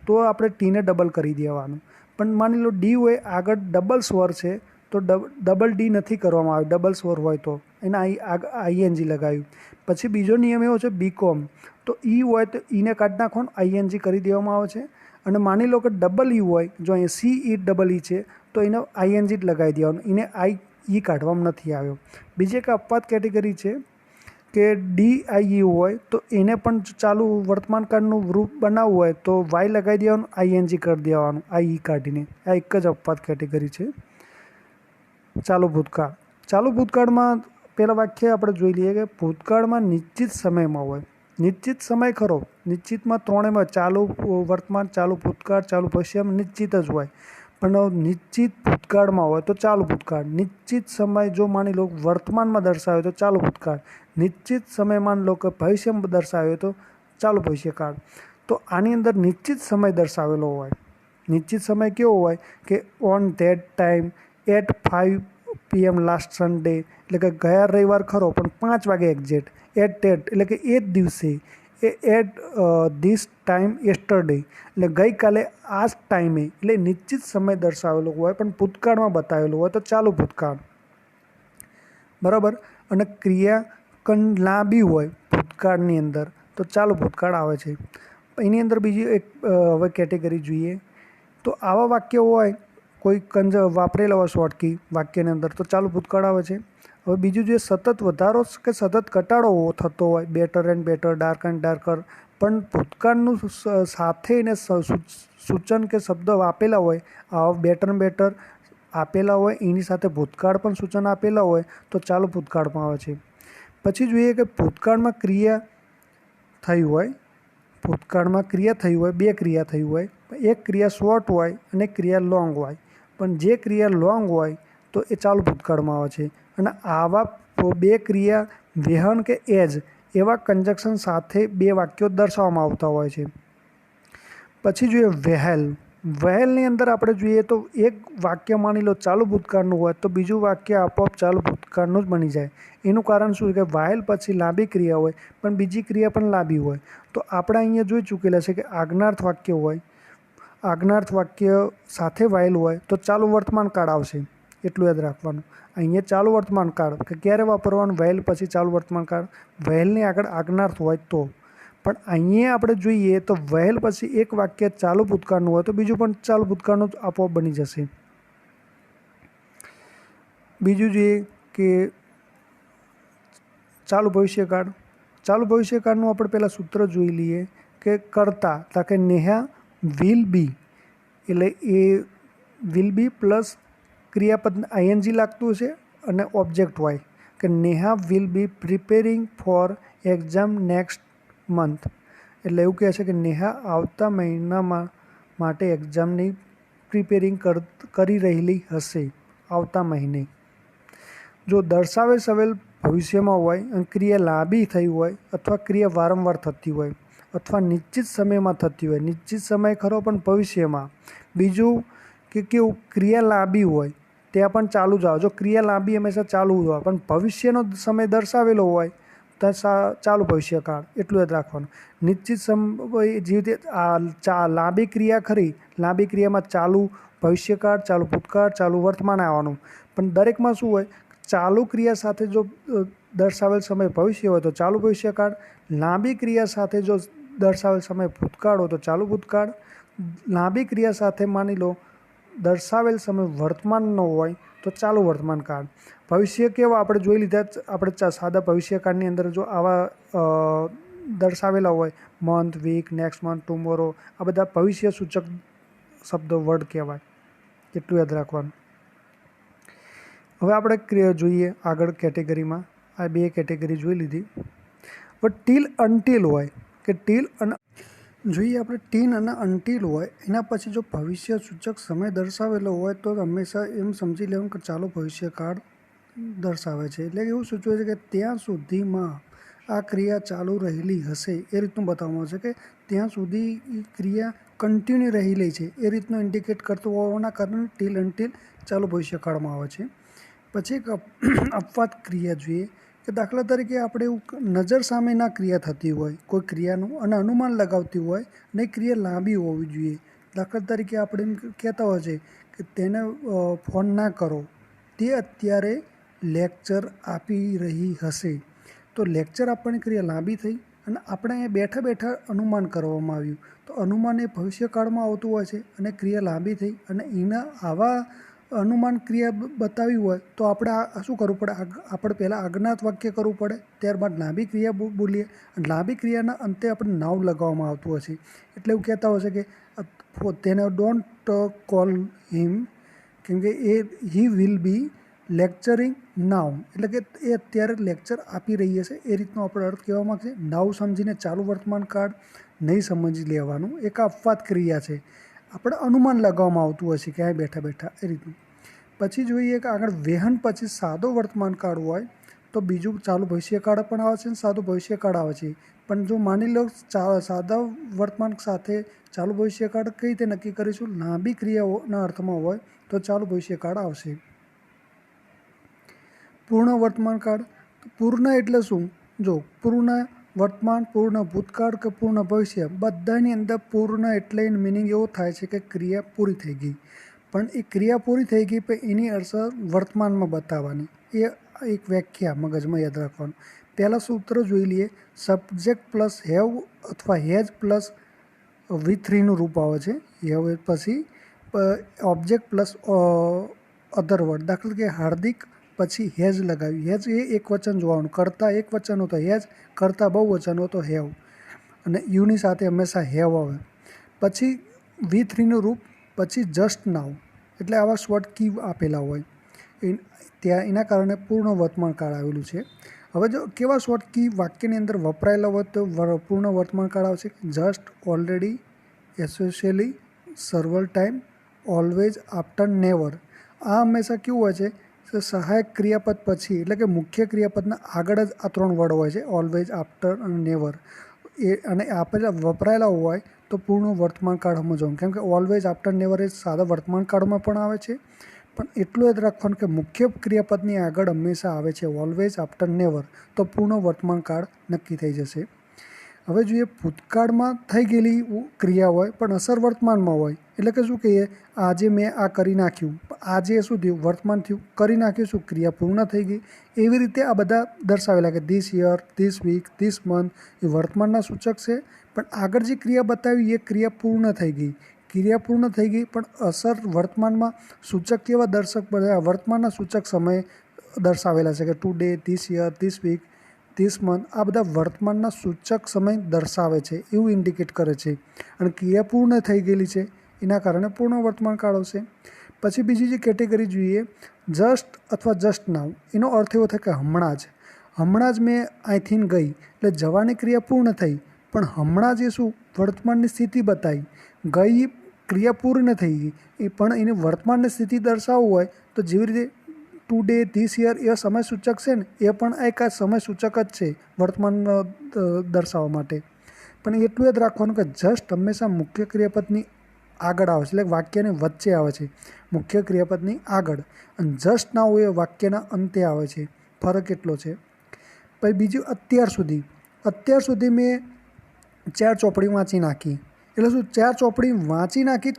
[SPEAKER 1] તો આપણે ટીને ડબલ કરી દેવાનું, પણ માની લો ડી હોય આગળ ડબલ સ્વર છે તો ડબલ ડી નથી કરવામાં આવે, ડબલ સ્વર હોય તો એને આઈએનજી લગાવ્યું. પછી બીજો નિયમ એવો છે બીકોમ, તો ઈ હોય તો ઈને કાઢી નાખવાનું, આઈએનજી કરી દેવામાં આવે છે. અને માની લો કે ડબલ ઈ હોય, જો અહીંયા સી ઈ ડબલ ઈ છે તો એને આઈએનજી જ લગાવી દેવાનું, એને ઈ કાઢવામાં નથી આવ્યો. બીજી એક અપવાદ કેટેગરી છે કે DIE હોય તો એને પણ ચાલુ વર્તમાન કાળનું રૂપ બનાવવું હોય તો વાય લગાવી દેવાનું, આઈએનજી કરી દેવાનું આઈ કાઢીને. આ એક જ અપવાદ કેટેગરી છે. ચાલુ ભૂતકાળમાં પહેલાં વાક્ય આપણે જોઈ લઈએ કે ભૂતકાળમાં નિશ્ચિત સમયમાં હોય. નિશ્ચિત સમય ખરો, નિશ્ચિતમાં ત્રણેયમાં ચાલુ વર્તમાન, ચાલુ ભૂતકાળ, ચાલુ ભવિષ્યમાં નિશ્ચિત જ હોય, પણ નિશ્ચિત ભૂતકાળમાં હોય તો ચાલુ ભૂતકાળ. નિશ્ચિત સમય જો માની લો વર્તમાનમાં દર્શાવે તો ચાલુ ભૂતકાળ, નિશ્ચિત સમય માની લો કે ભવિષ્યમાં દર્શાવે તો ચાલુ ભવિષ્યકાળ. તો આની અંદર નિશ્ચિત સમય દર્શાવેલો હોય. નિશ્ચિત સમય કેવો હોય કે on that time at 5 PM last Sunday, એટલે કે ગયા રવિવાર ખરો પણ 5 વાગે એક્ઝેક્ટ, એટ ટેટ એટલે કે એ જ દિવસે, એટ ધીસ ટાઈમ યસ્ટરડે એટલે ગઈકાલે આ જ ટાઈમે, એટલે નિશ્ચિત સમય દર્શાવેલો હોય પણ ભૂતકાળમાં બતાવેલો હોય તો ચાલુ ભૂતકાળ, બરાબર. અને ક્રિયા લાંબી હોય ભૂતકાળની અંદર તો ચાલુ ભૂતકાળ આવે છે. એની અંદર બીજી એક હવે કેટેગરી જોઈએ તો આવા વાક્યો હોય કોઈ વાપરેલા હોય શોર્ટકી વાક્યની અંદર તો ચાલુ ભૂતકાળ આવે છે. હવે બીજું જે સતત વધારો કે સતત ઘટાડો થતો હોય, better and better, dark and darker, પણ ભૂતકાળનું સાથે એને સૂચન કે શબ્દ આપેલા હોય, આવા બેટર એન્ડ બેટર આપેલા હોય એની સાથે ભૂતકાળ પણ સૂચન આપેલા હોય તો ચાલુ ભૂતકાળમાં આવે છે. પછી જોઈએ કે ભૂતકાળમાં ક્રિયા થઈ હોય, ભૂતકાળમાં ક્રિયા થઈ હોય, બે ક્રિયા થઈ હોય, એક ક્રિયા શોર્ટ હોય અને એક ક્રિયા લોંગ હોય, પણ જે ક્રિયા લોંગ હોય તો એ ચાલુ ભૂતકાળમાં આવે છે. અને આવા બે ક્રિયા વેહન કે એજ એવા કંજક્શન સાથે બે વાક્યો દર્શાવવામાં આવતા હોય છે. પછી જોઈએ વેહેલ, વહેલની અંદર આપણે જોઈએ તો એક વાક્ય માની લો ચાલુ ભૂતકાળનું હોય તો બીજું વાક્ય આપોઆપ ચાલુ ભૂતકાળનું જ બની જાય. એનું કારણ શું છે કે વાહેલ પછી લાંબી ક્રિયા હોય પણ બીજી ક્રિયા પણ લાંબી હોય. તો આપણે અહીંયા જોઈ ચૂકેલા છે કે આજ્ઞાર્થ વાક્ય હોય, આજ્ઞાર્થ વાક્ય સાથે વાહેલ હોય તો ચાલુ વર્તમાન કાળ આવશે, એટલું યાદ રાખવાનું. અહીંયા ચાલુ વર્તમાન કાળ કે ક્યારે વાપરવાનું, વહેલ પછી ચાલુ વર્તમાન કાળ, વહેલની આગળ આજ્ઞાર્થ હોય તો. પણ અહીંયા આપણે જોઈએ તો વહેલ પછી એક વાક્ય ચાલુ ભૂતકાળનું હોય તો બીજું પણ ચાલુ ભૂતકાળનું જ આપોઆપ બની જશે. બીજું જોઈએ કે ચાલુ ભવિષ્યકાળ. ચાલુ ભવિષ્યકાળનું આપણે પહેલાં સૂત્ર જોઈ લઈએ કે કરતા એટલે કે નેહા વિલ બી, એટલે એ વિલ બી પ્લસ ક્રિયાપદ આઈએનજી લાગતું છે અને ઓબ્જેક્ટ હોય કે Neha will be preparing four exam next month. એટલે એવું કહે છે કે નેહા આવતા મહિનામાં માટે એક્ઝામની પ્રિપેરિંગ કરી રહેલી હશે આવતા મહિને. જો દર્શાવેલ ભવિષ્યમાં હોય અને ક્રિયા લાંબી થઈ હોય અથવા ક્રિયા વારંવાર થતી હોય અથવા નિશ્ચિત સમયમાં થતી હોય, નિશ્ચિત સમય ખરો પણ ભવિષ્યમાં. બીજું કે કેવું ક્રિયા લાંબી હોય ત્યાં પણ ચાલુ જ આવે. જો ક્રિયા લાંબી હંમેશા ચાલુ જ હોય પણ ભવિષ્યનો સમય દર્શાવેલો હોય તો ચાલુ ભવિષ્યકાળ, એટલું યાદ રાખવાનું. નિશ્ચિત સમય જેવી રીતે લાંબી ક્રિયા ખરી, લાંબી ક્રિયામાં ચાલુ ભવિષ્યકાળ, ચાલુ ભૂતકાળ, ચાલુ વર્તમાન આવવાનું. પણ દરેકમાં શું હોય, ચાલુ ક્રિયા સાથે જો દર્શાવેલ સમય ભવિષ્ય હોય તો ચાલુ ભવિષ્યકાળ, લાંબી ક્રિયા સાથે જો દર્શાવેલ સમય ભૂતકાળ હોય તો ચાલુ ભૂતકાળ, લાંબી ક્રિયા સાથે માની લો દર્શાવેલ સમય વર્તમાનનો હોય તો ચાલુ વર્તમાન કાળ. ભવિષ્ય કેવા આપણે જોઈ લીધા, આપણે સાદા ભવિષ્યકાળની અંદર જો આવા દર્શાવેલા હોય month, week, next month, tomorrow, આ બધા ભવિષ્ય સૂચક શબ્દો વર્ડ કહેવાય, એટલું યાદ રાખવાનું. હવે આપણે જોઈએ આગળ કેટેગરીમાં, આ બે કેટેગરી જોઈ લીધી. હવે ટીલ અનટીલ હોય કે ટીલ અને જોઈએ આપણે ટીન અને અનટીલ હોય એના પછી જો ભવિષ્ય સૂચક સમય દર્શાવેલો હોય તો હંમેશા એમ સમજી લેવું કે ચાલુ ભવિષ્યકાળ દર્શાવે છે. એટલે એવું સૂચવે છે કે ત્યાં સુધીમાં આ ક્રિયા ચાલુ રહેલી હશે, એ રીતનું બતાવવામાં આવશે કે ત્યાં સુધી એ ક્રિયા કન્ટિન્યુ રહેલી છે, એ રીતનું ઇન્ડિકેટ કરતું હોવાના કારણે ટીલ અનટીલ ચાલુ ભવિષ્યકાળમાં આવે છે. પછી એક અપવાદ ક્રિયા જોઈએ કે દાખલા તરીકે આપણે એવું નજર સામે ના ક્રિયા થતી હોય કોઈ ક્રિયાનું અને અનુમાન લગાવતી હોય અને એ ક્રિયા લાંબી હોવી જોઈએ. દાખલા તરીકે આપણે એમ કહેતા હોય છે કે તેને ફોન ના કરો, તે અત્યારે લેક્ચર આપી રહી હશે. તો લેક્ચર આપવાની ક્રિયા લાંબી થઈ અને આપણે અહીંયા બેઠા બેઠા અનુમાન કરવામાં આવ્યું. તો અનુમાન એ ભવિષ્યકાળમાં આવતું હોય છે અને ક્રિયા લાંબી થઈ અને એના આવા અનુમાન ક્રિયા બતાવી હોય તો આપણે શું કરવું પડે, આપણે પહેલાં આજ્ઞાત વાક્ય કરવું પડે, ત્યારબાદ લાંબી ક્રિયા બોલીએ અને લાંબી ક્રિયાના અંતે આપણે નાવ લગાવવામાં આવતું હોય છે. એટલે એવું કહેતા હોય છે કે તેને ડોન્ટ કોલ હિમ, કેમ કે હી વિલ બી લેક્ચરિંગ નાવ, એટલે કે એ અત્યારે લેક્ચર આપી રહી હશે, એ રીતનો આપણે અર્થ કહેવા માગશે. નાવ સમજીને ચાલુ વર્તમાન કાળ નહીં સમજી લેવાનું, એક અપવાદ ક્રિયા છે, આપણે અનુમાન લગાવવામાં આવતું હોય છે ક્યાંય બેઠા બેઠા, એ રીતનું. પછી જોઈએ કે આગળ વેહન પછી સાદો વર્તમાન કાળ હોય તો બીજું ચાલુ ભવિષ્યકાળ પણ આવે છે અને સાદું ભવિષ્યકાળ આવે છે. પણ જો માની લો સાદા વર્તમાન સાથે ચાલુ ભવિષ્યકાળ કઈ રીતે નક્કી કરીશું, લાંબી ક્રિયાઓના અર્થમાં હોય તો ચાલુ ભવિષ્યકાળ આવશે. પૂર્ણ વર્તમાન કાળ, પૂર્ણ એટલે શું, જો પૂર્ણ વર્તમાન, પૂર્ણ ભૂતકાળ કે પૂર્ણ ભવિષ્ય, બધાની અંદર પૂર્ણ એટલે મિનિંગ એવો થાય છે કે ક્રિયા પૂરી થઈ ગઈ. પણ એ ક્રિયા પૂરી થઈ ગઈ પણ એની અસર વર્તમાનમાં બતાવવાની, એ એક વ્યાખ્યા મગજમાં યાદ રાખવાનું. પહેલાં સૂત્ર જોઈ લઈએ, સબ્જેક્ટ પ્લસ હેવ અથવા હેઝ પ્લસ V3નું રૂપ આવે છે. હેવ પછી ઓબ્જેક્ટ પ્લસ અધર વર્ડ, દાખલા કે હાર્દિક પછી હેઝ લગાવ્યું, હેઝ એ એક વચન જોવાનું, કરતાં એક વચન હોય તો હેઝ, કરતાં બહુ વચન હોય તો હેવ, અને યુની સાથે હંમેશા હેવ આવે. પછી V3નું રૂપ, પછી જસ્ટ નાવ, એટલે આવા શોર્ટ કી આપેલા હોય ત્યાં, એના કારણે પૂર્ણ વર્તમાન કાળ આવેલું છે. હવે જો કેવા શોર્ટ કી વાક્યની અંદર વપરાયેલા હોય તો પૂર્ણ વર્તમાન કાળ આવશે, just, already, asocially, several time, always, after, never. આ હંમેશા કેવું હોય છે તો સહાયક ક્રિયાપદ પછી એટલે કે મુખ્ય ક્રિયાપદના આગળ જ આ ત્રણ વર્ડ હોય છે, ઓલવેઝ, આફ્ટર અને નેવર. એ અને આપેલા વપરાયેલા હોય તો પૂર્ણ વર્તમાન કાળ સમજવાનું. કેમ કે ઓલવેઝ, આફ્ટર, નેવર એ સાદા વર્તમાન કાળમાં પણ આવે છે. પણ એટલું યાદ રાખવાનું કે મુખ્ય ક્રિયાપદની આગળ હંમેશા આવે છે ઓલવેઝ, આફ્ટર, નેવર, તો પૂર્ણ વર્તમાન કાળ નક્કી થઈ જશે. હવે જોઈએ, ભૂતકાળમાં થઈ ગયેલી ક્રિયા હોય પણ અસર વર્તમાનમાં હોય. એટલે કે શું કહીએ, આજે મેં આ કરી નાખ્યું, આજે શું થયું, વર્તમાન થયું, કરી નાખ્યું, શું ક્રિયા પૂર્ણ થઈ ગઈ. એવી રીતે આ બધા દર્શાવેલા કે this year, this week, this month એ વર્તમાનના સૂચક છે. પણ આગળ જે ક્રિયા બતાવી એ ક્રિયા પૂર્ણ થઈ ગઈ. ક્રિયા પૂર્ણ થઈ ગઈ પણ અસર વર્તમાનમાં સૂચક કેવા દર્શક બધા વર્તમાનના સૂચક સમય દર્શાવેલા છે કે today, this year, this week, this month. આ બધા વર્તમાનના સૂચક સમય દર્શાવે છે, એવું ઇન્ડિકેટ કરે છે. અને ક્રિયા પૂર્ણ થઈ ગયેલી છે એના કારણે પૂર્ણ વર્તમાન કાળ આવશે. પછી બીજી જે કેટેગરી જોઈએ, જસ્ટ અથવા જસ્ટ નાવ. એનો અર્થ એવો થાય કે હમણાં જ. હમણાં જ મેં અહીંથી ગઈ, એટલે જવાની ક્રિયા પૂર્ણ થઈ, પણ હમણાં જ એ શું વર્તમાનની સ્થિતિ બતાવી. ગઈ ક્રિયા પૂર્ણ થઈ ગઈ, એ પણ એની વર્તમાનની સ્થિતિ દર્શાવવું હોય તો જેવી રીતે ટુડે, ધીસ યર એવા સમય સૂચક છે ને, એ પણ એક આ સમય સૂચક જ છે વર્તમાન દર્શાવવા માટે. પણ એટલું યાદ રાખવાનું કે જસ્ટ હંમેશા મુખ્ય ક્રિયાપદની આગળ આવે છે, એટલે વાક્યની વચ્ચે આવે છે મુખ્ય ક્રિયાપદની આગળ. અને જસ્ટ નાઉ એ વાક્યના અંતે આવે છે. ફરક એટલો છે. પછી બીજું, અત્યાર સુધી. અત્યાર સુધી મેં 4 ચોપડી વાંચી નાખી. એટલે શું, 4 ચોપડી વાંચી નાખી,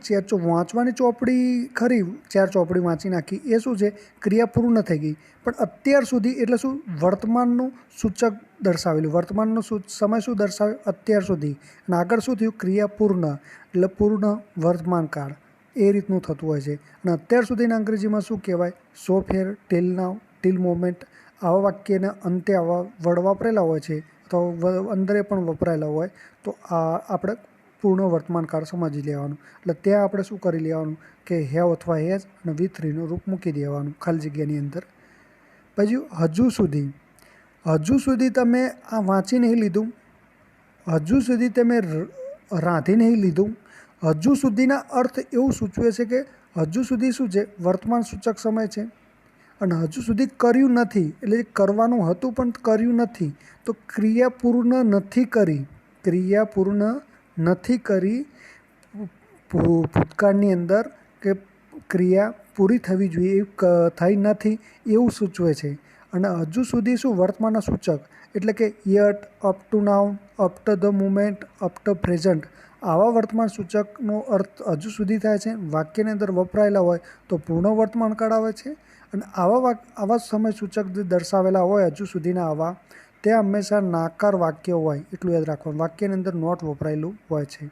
[SPEAKER 1] વાંચવાની ચોપડી ખરી, 4 ચોપડી વાંચી નાખી એ શું છે, ક્રિયા પૂર્ણ થઈ ગઈ. પણ અત્યાર સુધી એટલે શું, વર્તમાનનું સૂચક દર્શાવેલું. વર્તમાનનો સમય શું દર્શાવે, અત્યાર સુધી. અને આગળ શું થયું, ક્રિયા પૂર્ણ, એટલે પૂર્ણ વર્તમાન કાળ. એ રીતનું થતું હોય છે. અને અત્યાર સુધીના અંગ્રેજીમાં શું કહેવાય, સો ફેર, ટિલ નાઉ, ટિલ મોમેન્ટ. આવા વાક્યના અંતે આવા વર્ડ વાપરેલા હોય છે, તો અંદરે પણ વપરાયેલા હોય, તો આ આપણે પૂર્ણ વર્તમાન કાળ સમજી લેવાનું. એટલે ત્યાં આપણે શું કરી લેવાનું કે હેવ અથવા હેઝ અને V3નું રૂપ મૂકી દેવાનું ખાલી જગ્યાની અંદર. પછી હજુ સુધી. હજુ સુધી તમે આ વાંચી નહીં લીધું, હજુ સુધી તમે રાંધી નહીં લીધું. હજુ સુધીના અર્થ એવું સૂચવે છે કે હજુ સુધી શું છે, વર્તમાન સૂચક સમય છે. અને હજુ સુધી કર્યું નથી, એટલે કરવાનું હતું પણ કર્યું નથી, તો ક્રિયા પૂર્ણ નથી કરી. ક્રિયા પૂર્ણ નથી કરી ભૂતકાળની અંદર, કે ક્રિયા પૂરી થવી જોઈએ એ થઈ નથી એવું સૂચવે છે. અને હજુ સુધી શું, વર્તમાનના સૂચક, એટલે કે yet, up to now, up to the moment, up to present. આવા વર્તમાન સૂચકનો અર્થ હજુ સુધી થાય છે. વાક્યની અંદર વપરાયેલા હોય તો પૂર્ણ વર્તમાન કાળ આવે છે. અને આવા સમય સૂચક જે દર્શાવેલા હોય હજુ સુધીના આવા, તે હંમેશા નાકાર વાક્ય હોય, એટલું યાદ રાખવાનું. વાક્યની અંદર નોટ વપરાયેલું હોય છે.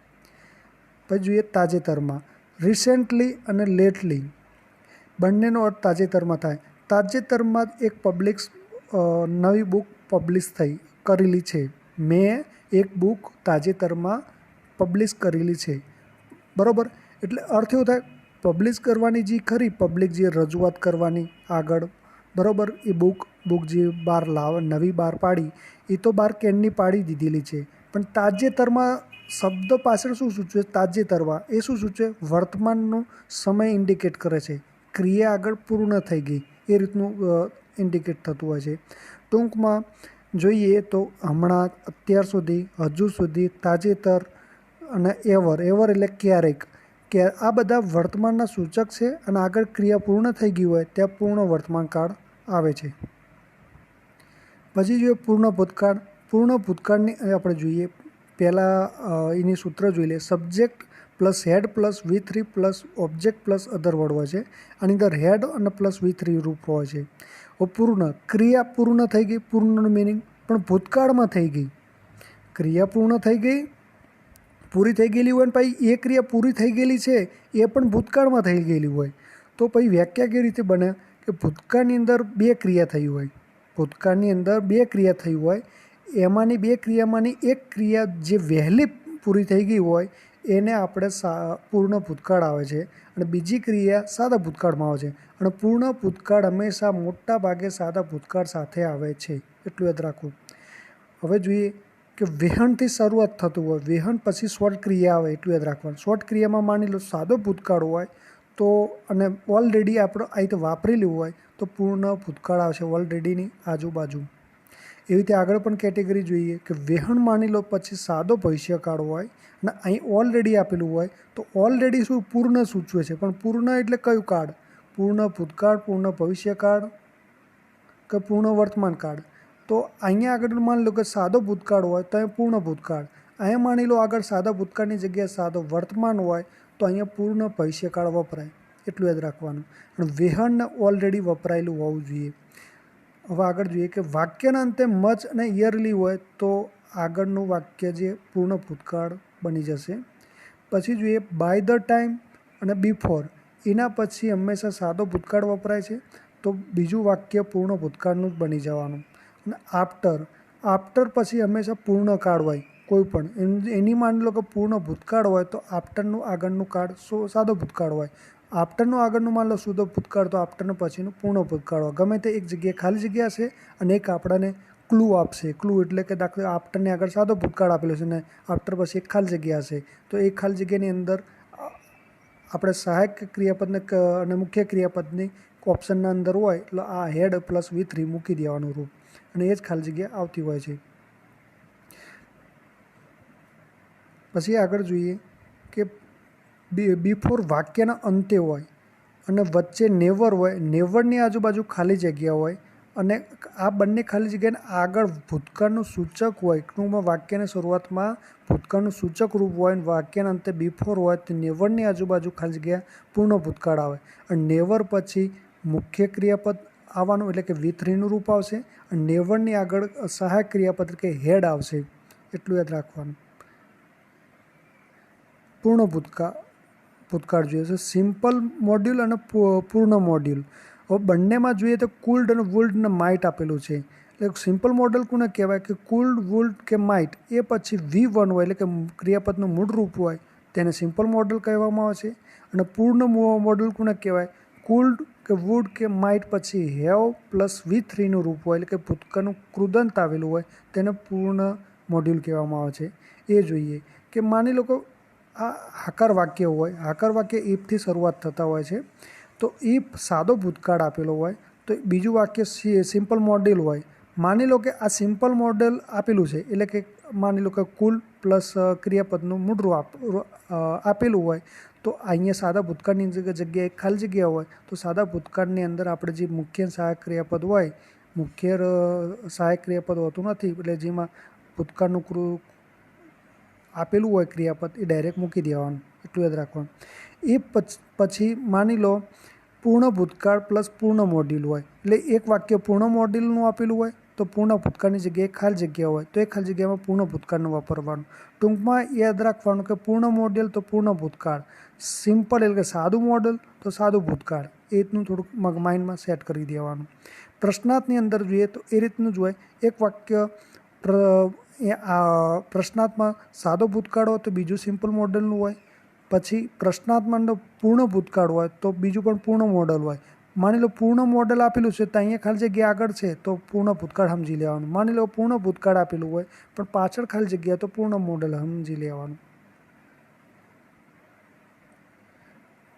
[SPEAKER 1] પછી જોઈએ તાજેતરમાં. રિસેન્ટલી અને લેટલી બંનેનો અર્થ તાજેતરમાં થાય. તાજેતરમાં જ એક નવી બુક પબ્લિશ કરેલી છે. મેં એક બુક તાજેતરમાં પબ્લિશ કરેલી છે. બરાબર. એટલે અર્થ એવો થાય, પબ્લિશ કરવાની જે ખરી, પબ્લિક જે રજૂઆત કરવાની આગળ, બરાબર, એ બુક જે નવી બહાર પાડી, એ તો બહાર કેનની પાડી દીધેલી છે. પણ તાજેતરમાં શબ્દ પાછળ શું સૂચવે, તાજેતરમાં, એ શું સૂચવે, વર્તમાનનો સમય ઇન્ડિકેટ કરે છે. ક્રિયા આગળ પૂર્ણ થઈ ગઈ એ રીતનું ઇન્ડિકેટ થતું હોય છે. ટૂંકમાં જોઈએ તો હમણાં, અત્યાર સુધી, હજુ સુધી, તાજેતર અને એવર. એવર એટલે ક્યારેક. કે આ બધા વર્તમાનના સૂચક છે અને આગળ ક્રિયા પૂર્ણ થઈ ગઈ હોય ત્યાં પૂર્ણ વર્તમાન કાળ આવે છે. પછી જોઈએ પૂર્ણ ભૂતકાળ. પૂર્ણ ભૂતકાળની આપણે જોઈએ, પહેલાં એની સૂત્ર જોઈ લે. Subject plus had plus V3 plus object plus other word હોય છે. આની અંદર હેડ અને પ્લસ V3 રૂપ હોય છે. પૂર્ણ, ક્રિયા પૂર્ણ થઈ ગઈ, પૂર્ણનું મિનિંગ પણ ભૂતકાળમાં થઈ ગઈ. ક્રિયા પૂર્ણ થઈ ગઈ, પૂરી થઈ ગયેલી હોય ને પછી એ ક્રિયા પૂરી થઈ ગયેલી છે એ પણ ભૂતકાળમાં થઈ ગયેલી હોય, તો પછી વ્યાખ્યા કેવી રીતે બને કે ભૂતકાળની અંદર 2 ક્રિયા થઈ હોય. ભૂતકાળની અંદર 2 ક્રિયા થઈ હોય, એમાંની 2 ક્રિયામાંની એક ક્રિયા જે વહેલી પૂરી થઈ ગઈ હોય એને આપણે પૂર્ણ ભૂતકાળ આવે છે. અને બીજી ક્રિયા સાદા ભૂતકાળમાં આવે છે. અને પૂર્ણ ભૂતકાળ હંમેશા મોટા ભાગે સાદા ભૂતકાળ સાથે આવે છે, એટલું યાદ રાખવું. હવે જોઈએ કે વહેણથી શરૂઆત થતું હોય, વહેણ પછી શોર્ટ ક્રિયા આવે, એટલું યાદ રાખવાનું. શોર્ટ ક્રિયામાં માની લો સાદો ભૂતકાળ હોય તો, અને ઓલરેડી આપણે અહીં તો વાપરેલું હોય તો પૂર્ણ ભૂતકાળ આવશે ઓલરેડીની આજુબાજુ. એવી રીતે આગળ પણ કેટેગરી જોઈએ કે વહેણ માની લો પછી સાદો ભવિષ્યકાળ હોય અને અહીં ઓલરેડી આપેલું હોય તો ઓલરેડી શું પૂર્ણ સૂચવે છે, પણ પૂર્ણ એટલે કયું કાળ? પૂર્ણ ભૂતકાળ, પૂર્ણ ભવિષ્યકાળ કે પૂર્ણ વર્તમાન કાળ? તો અહીંયા આગળ માની લો કે સાદો ભૂતકાળ હોય તો અહીં પૂર્ણ ભૂતકાળ, અહીંયા માની લો આગળ સાદા ભૂતકાળની જગ્યાએ સાદો વર્તમાન હોય તો અહીંયા પૂર્ણ ભવિષ્યકાળ વપરાય, એટલું યાદ રાખવાનું. અને વહેણ ઓલરેડી વપરાયેલું હોવું જોઈએ. હવે આગળ જોઈએ કે વાક્યના અંતે મચ અને યરલી હોય તો આગળનું વાક્ય જે પૂર્ણ ભૂતકાળ બની જશે. પછી જોઈએ બાય ધ ટાઈમ અને બિફોર, એના પછી હંમેશા સાદો ભૂતકાળ વપરાય છે તો બીજું વાક્ય પૂર્ણ ભૂતકાળનું જ બની જવાનું. અને આફ્ટર પછી હંમેશા પૂર્ણ કાળ હોય કોઈ પણ, એની માની લો કે પૂર્ણ ભૂતકાળ હોય તો આફ્ટરનું આગળનું કાળ સાદો ભૂતકાળ હોય. આફ્ટરનું આગળનું માની લો શુદ્ધ ભૂતકાળ તો આફ્ટરનું પછીનું પૂર્ણ ભૂતકાળ હોય. ગમે તે એક જગ્યાએ ખાલી જગ્યા હશે અને એક આપણને ક્લુ આપશે. ક્લુ એટલે કે દાખલા આફ્ટરની આગળ સાદો ભૂતકાળ આપેલો છે ને આફ્ટર પછી એક ખાલી જગ્યા હશે તો એ ખાલી જગ્યાની અંદર આપણે સહાયક ક્રિયાપદને અને મુખ્ય ક્રિયાપદની ઓપ્શનના અંદર હોય એટલે આ હેડ પ્લસ V3 મૂકી દેવાનું રૂપ, અને એ જ ખાલી જગ્યા આવતી હોય છે. પછી આગળ જોઈએ કે બિફોર વાક્યના અંતે હોય અને વચ્ચે નેવર હોય, નેવરની આજુબાજુ ખાલી જગ્યા હોય અને આ બંને ખાલી જગ્યાને આગળ ભૂતકાળનું સૂચક હોય. ટૂંકમાં વાક્યની શરૂઆતમાં ભૂતકાળનું સૂચક રૂપ હોય અને વાક્યના અંતે બિફોર હોય તો નેવરની આજુબાજુ ખાલી જગ્યા પૂર્ણ ભૂતકાળ આવે. અને નેવર પછી મુખ્ય ક્રિયાપદ આવવાનું એટલે કે V3નું રૂપ આવશે અને નેવરની આગળ સહાયક ક્રિયાપદ કે હેડ આવશે, એટલું યાદ રાખવાનું. પૂર્ણ ભૂતકાળ જોઈએ છે સિમ્પલ મોડ્યુલ અને પૂર્ણ મોડ્યુલ. હવે બંનેમાં જોઈએ તો કુલ્ડ અને વુલ્ડ અને માઇટ આપેલું છે. એટલે સિમ્પલ મોડલ કોને કહેવાય કે કુલ્ડ, વુલ્ડ કે માઇટ એ પછી V1 હોય એટલે કે ક્રિયાપદનું મૂળ રૂપ હોય તેને સિમ્પલ મોડલ કહેવામાં આવે છે. અને પૂર્ણ મોડલ કોને કહેવાય? કુલ્ડ કે વુડ કે માઇટ પછી હેવ પ્લસ V3નું રૂપ હોય એટલે કે ભૂતકાળનું કૃદંત આવેલું હોય તેને પૂર્ણ મોડ્યુલ કહેવામાં આવે છે. એ જોઈએ કે માની લો કે આ હાકાર વાક્ય હોય, હાકાર વાક્ય ઇફથી શરૂઆત થતા હોય છે તો ઇફ સાદો ભૂતકાળ આપેલો હોય તો બીજું વાક્ય સિમ્પલ મોડેલ હોય. માની લો કે આ સિમ્પલ મોડેલ આપેલું છે એટલે કે માની લો કે કુલ પ્લસ ક્રિયાપદનું મૂળરૂપ આપેલું હોય તો અહીંયા સાદા ભૂતકાળની જગ્યાએ ખાલી જગ્યા હોય તો સાદા ભૂતકાળની અંદર આપણે જે મુખ્ય સહાયક ક્રિયાપદ હોય, મુખ્ય સહાયક ક્રિયાપદ હોતું નથી એટલે જેમાં ભૂતકાળનું આપેલું હોય ક્રિયાપદ એ ડાયરેક્ટ મૂકી દેવાનું, એટલું યાદ રાખવાનું. એ પછી માની લો પૂર્ણ ભૂતકાળ પ્લસ પૂર્ણ મોડ્યુલ હોય એટલે એક વાક્ય પૂર્ણ મોડ્યુલનું આપેલું હોય તો પૂર્ણ ભૂતકાળની જગ્યાએ ખાલી જગ્યા હોય તો એ ખાલી જગ્યામાં પૂર્ણ ભૂતકાળનું વાપરવાનું. ટૂંકમાં યાદ રાખવાનું કે પૂર્ણ મોડ્યુલ તો પૂર્ણ ભૂતકાળ, સિમ્પલ એટલે કે સાદું મોડલ તો સાદું ભૂતકાળ, એ રીતનું થોડુંક માઇન્ડમાં સેટ કરી દેવાનું. પ્રશ્નાર્થની અંદર જોઈએ તો એ રીતનું જ હોય. એક વાક્ય પ્રશ્નાર્થમાં સાદો ભૂતકાળ હોય તો બીજું સિમ્પલ મોડલનું હોય. પછી પ્રશ્નાર્થમાં પૂર્ણ ભૂતકાળ હોય તો બીજું પણ પૂર્ણ મોડલ હોય. માની લો પૂર્ણ મોડલ આપેલું છે તો અહીંયા ખાલી જગ્યા આગળ છે તો પૂર્ણ ભૂતકાળ સમજી લેવાનું. માની લો પૂર્ણ ભૂતકાળ આપેલું હોય પણ પાછળ ખાલી જગ્યા તો પૂર્ણ મોડલ સમજી લેવાનું.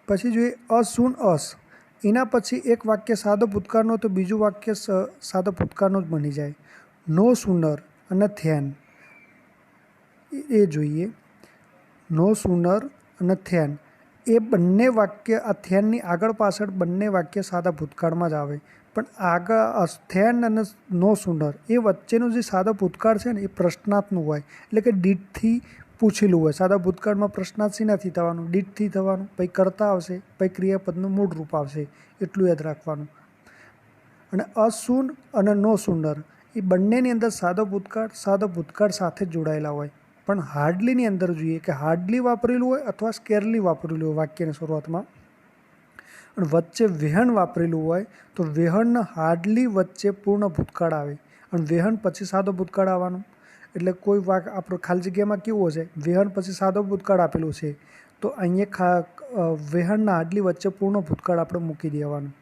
[SPEAKER 1] પછી જોઈએ અસૂન અસ, એના પછી એક વાક્ય સાદો ભૂતકાળનો તો બીજું વાક્ય સાદો ભૂતકાળનું જ બની જાય. નો સુનર અને થેન એ જોઈએ. નો સુનર અને થેન એ બંને વાક્ય આ થેનની આગળ પાછળ બંને વાક્ય સાદા ભૂતકાળમાં જ આવે, પણ આગળ થેન અને નો સુનર એ વચ્ચેનું જે સાદા ભૂતકાળ છે ને એ પ્રશ્નાર્થનું હોય એટલે કે ડીડથી પૂછેલું હોય. સાદા ભૂતકાળમાં પ્રશ્નાર્થ શેનાથી થવાનું? ડીડથી થવાનું. પછી કરતા આવશે, પછી ક્રિયાપદનું મૂળ રૂપ આવશે, એટલું યાદ રાખવાનું. અને અસૂન અને નો સુનર એ બંનેની અંદર સાદો ભૂતકાળ સાથે જ જોડાયેલા હોય. પણ હાર્ડલીની અંદર જોઈએ કે હાર્ડલી વાપરેલું હોય અથવા સ્કેરલી વાપરેલું હોય વાક્યની શરૂઆતમાં, અને વચ્ચે વહેણ વાપરેલું હોય તો વહેણના હાર્ડલી વચ્ચે પૂર્ણ ભૂતકાળ આવે અને વહેણ પછી સાદો ભૂતકાળ આવવાનું. એટલે કોઈ આપણો ખાલી જગ્યામાં કેવું હશે, વહેણ પછી સાદો ભૂતકાળ આપેલું છે તો અહીંયા વહેણના હાર્ડલી વચ્ચે પૂર્ણ ભૂતકાળ આપણે મૂકી દેવાનું.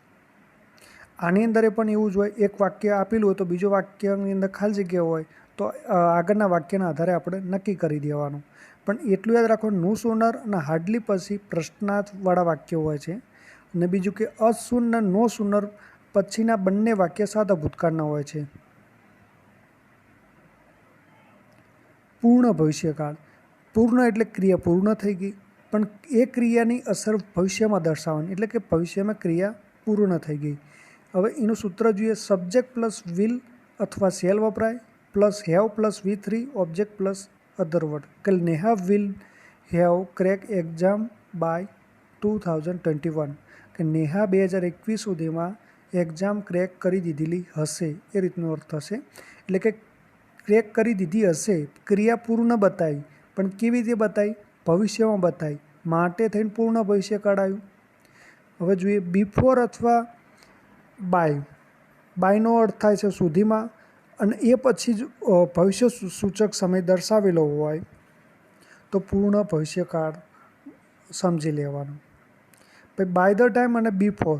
[SPEAKER 1] આની અંદર પણ એવું જ હોય, એક વાક્ય આપેલું હોય તો બીજો વાક્યની અંદર ખાલી જગ્યા હોય તો આગળના વાક્યના આધારે આપણે નક્કી કરી દેવાનું. પણ એટલું યાદ રાખવાનું નો સુનર અને હાર્ડલી પછી પ્રશ્નાર્થવાળા વાક્યો હોય છે. અને બીજું કે અસુન અને નો સુનર પછીના બંને વાક્ય સાદા ભૂતકાળના હોય છે. પૂર્ણ ભવિષ્યકાળ, પૂર્ણ એટલે ક્રિયા પૂર્ણ થઈ ગઈ, પણ એ ક્રિયાની અસર ભવિષ્યમાં દર્શાવવાની, એટલે કે ભવિષ્યમાં ક્રિયા પૂર્ણ થઈ ગઈ. હવે એનું સૂત્ર જોઈએ. સબ્જેક્ટ પ્લસ વિલ અથવા શેલ વપરાય, plus have plus V3 object plus other word. કે Neha will have crack exam by 2021, કે નેહા 2021 સુધીમાં એક્ઝામ ક્રેક કરી દીધેલી હશે, એ રીતનો અર્થ થશે. એટલે કે ક્રેક કરી દીધી હશે, ક્રિયા પૂર્ણ બતાવી, પણ કેવી રીતે બતાવી? ભવિષ્યમાં બતાવી, માટે થઈને પૂર્ણ ભવિષ્યકાળ આવ્યું. હવે જોઈએ બિફોર અથવા બાય. બાયનો અર્થ થાય છે સુધીમાં, અને એ પછી જ ભવિષ્ય સૂચક સમય દર્શાવેલો હોય તો પૂર્ણ ભવિષ્યકાળ સમજી લેવાનું. પછી બાય ધ ટાઈમ અને બિફોર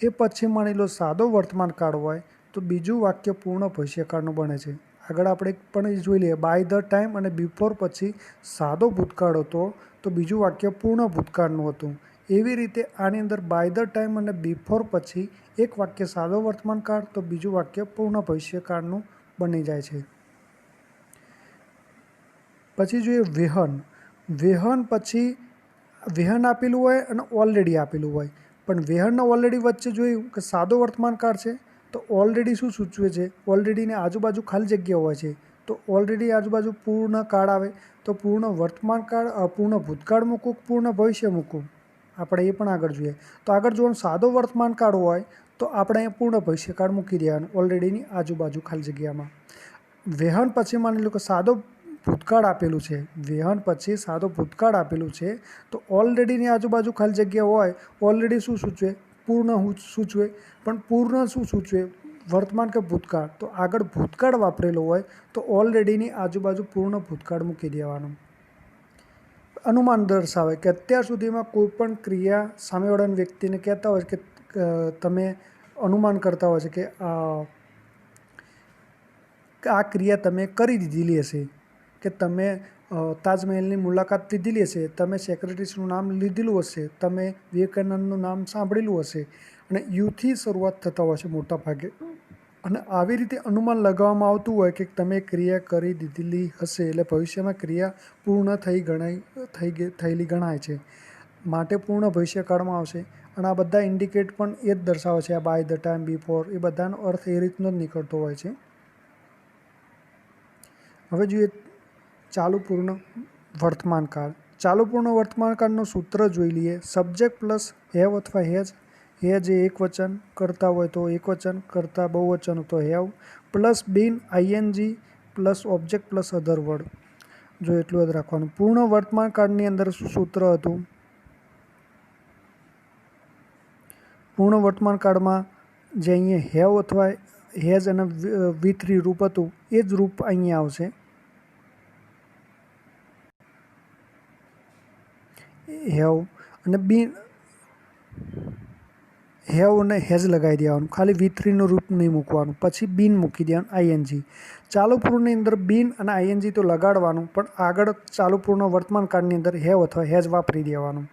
[SPEAKER 1] એ પછી માની લો સાદો વર્તમાન કાળ હોય તો બીજું વાક્ય પૂર્ણ ભવિષ્યકાળનું બને છે. આગળ આપણે પણ જોઈ લઈએ. બાય ધ ટાઈમ અને બિફોર પછી સાદો ભૂતકાળ હતો તો બીજું વાક્ય પૂર્ણ ભૂતકાળનું હતું. એવી રીતે આની અંદર બાય ધ ટાઈમ અને બિફોર પછી એક વાક્ય સાદો વર્તમાન કાળ તો બીજું વાક્ય પૂર્ણ ભવિષ્યકાળનું બની જાય છે. પછી જોઈએ વેહન. વેહન પછી વેહન આપેલું હોય અને ઓલરેડી આપેલું હોય, પણ વેહનને ઓલરેડી વચ્ચે જોયું કે સાદો વર્તમાન કાળ છે તો ઓલરેડી શું સૂચવે છે? ઓલરેડીની આજુબાજુ ખાલી જગ્યા હોય છે તો ઓલરેડી આજુબાજુ પૂર્ણ કાળ આવે તો પૂર્ણ વર્તમાન કાળ, પૂર્ણ ભૂતકાળ મૂકવું, પૂર્ણ ભવિષ્ય મૂકવું, આપણે એ પણ આગળ જોઈએ. તો આગળ જોવાનું સાદો વર્તમાન કાળ હોય તો આપણે અહીંયા પૂર્ણ ભવિષ્યકાળ મૂકી દેવાનું ઓલરેડીની આજુબાજુ ખાલી જગ્યામાં. વેહન પછી માની લો કે સાદો ભૂતકાળ આપેલું છે, વેહન પછી સાદો ભૂતકાળ આપેલું છે તો ઓલરેડીની આજુબાજુ ખાલી જગ્યા હોય, ઓલરેડી શું સૂચવે? પૂર્ણ સૂચવે. પણ પૂર્ણ શું સૂચવે? વર્તમાન કે ભૂતકાળ, તો આગળ ભૂતકાળ વાપરેલો હોય તો ઓલરેડીની આજુબાજુ પૂર્ણ ભૂતકાળ મૂકી દેવાનું. અનુમાન દર્શાવે કે અત્યાર સુધીમાં કોઈ પણ ક્રિયા સામેવાળાના વ્યક્તિને કહેતા હોય કે તમે અનુમાન કરતા હોય છે કે આ ક્રિયા તમે કરી દીધેલી હશે, કે તમે તાજમહેલની મુલાકાત લીધેલી હશે, તમે સેક્રેટરીસનું નામ લીધેલું હશે, તમે વિવેકાનંદનું નામ સાંભળેલું હશે, અને યુથી શરૂઆત થતા હોય છે મોટા ભાગે. અને આવી રીતે અનુમાન લગાવવામાં આવતું હોય કે તમે ક્રિયા કરી દીધેલી હશે, એટલે ભવિષ્યમાં ક્રિયા પૂર્ણ થયેલી ગણાય છે, માટે પૂર્ણ ભવિષ્યકાળમાં આવશે. અને આ બધા ઇન્ડિકેટ પણ એ જ દર્શાવે છે. આ બાય ધ ટાઈમ, બિફોર, એ બધાનો અર્થ એ રીતનો જ નીકળતો હોય છે. હવે જોઈએ ચાલુ પૂર્ણ વર્તમાન કાળ. ચાલુ પૂર્ણ વર્તમાન કાળનું સૂત્ર જોઈ લઈએ. સબ્જેક્ટ પ્લસ હેવ અથવા હેજ. હેજ એ એક વચન, કરતા હોય તો એક વચન, કરતા બહુવચન તો have, plus been ING plus object plus other word. જો એટલું જ રાખવાનું. પૂર્ણ વર્તમાન કાળની અંદર સૂત્ર હતું. પૂર્ણ વર્તમાન કાળમાં જે અહીંયા હેવ અથવા હેજ અને V3 રૂપ હતું એ જ રૂપ અહીંયા આવશે. હેવ અને બીન, હેવ અને હેજ લગાવી દેવાનું, ખાલી V3નું રૂપ નહીં મૂકવાનું. પછી બીન મૂકી દેવાનું, આઈએનજી. ચાલુ પૂર્ણની અંદર બીન અને આઈએનજી તો લગાડવાનું, પણ આગળ ચાલુ પૂર્ણ વર્તમાન કાળની અંદર હેવ અથવા હેજ વાપરી દેવાનું.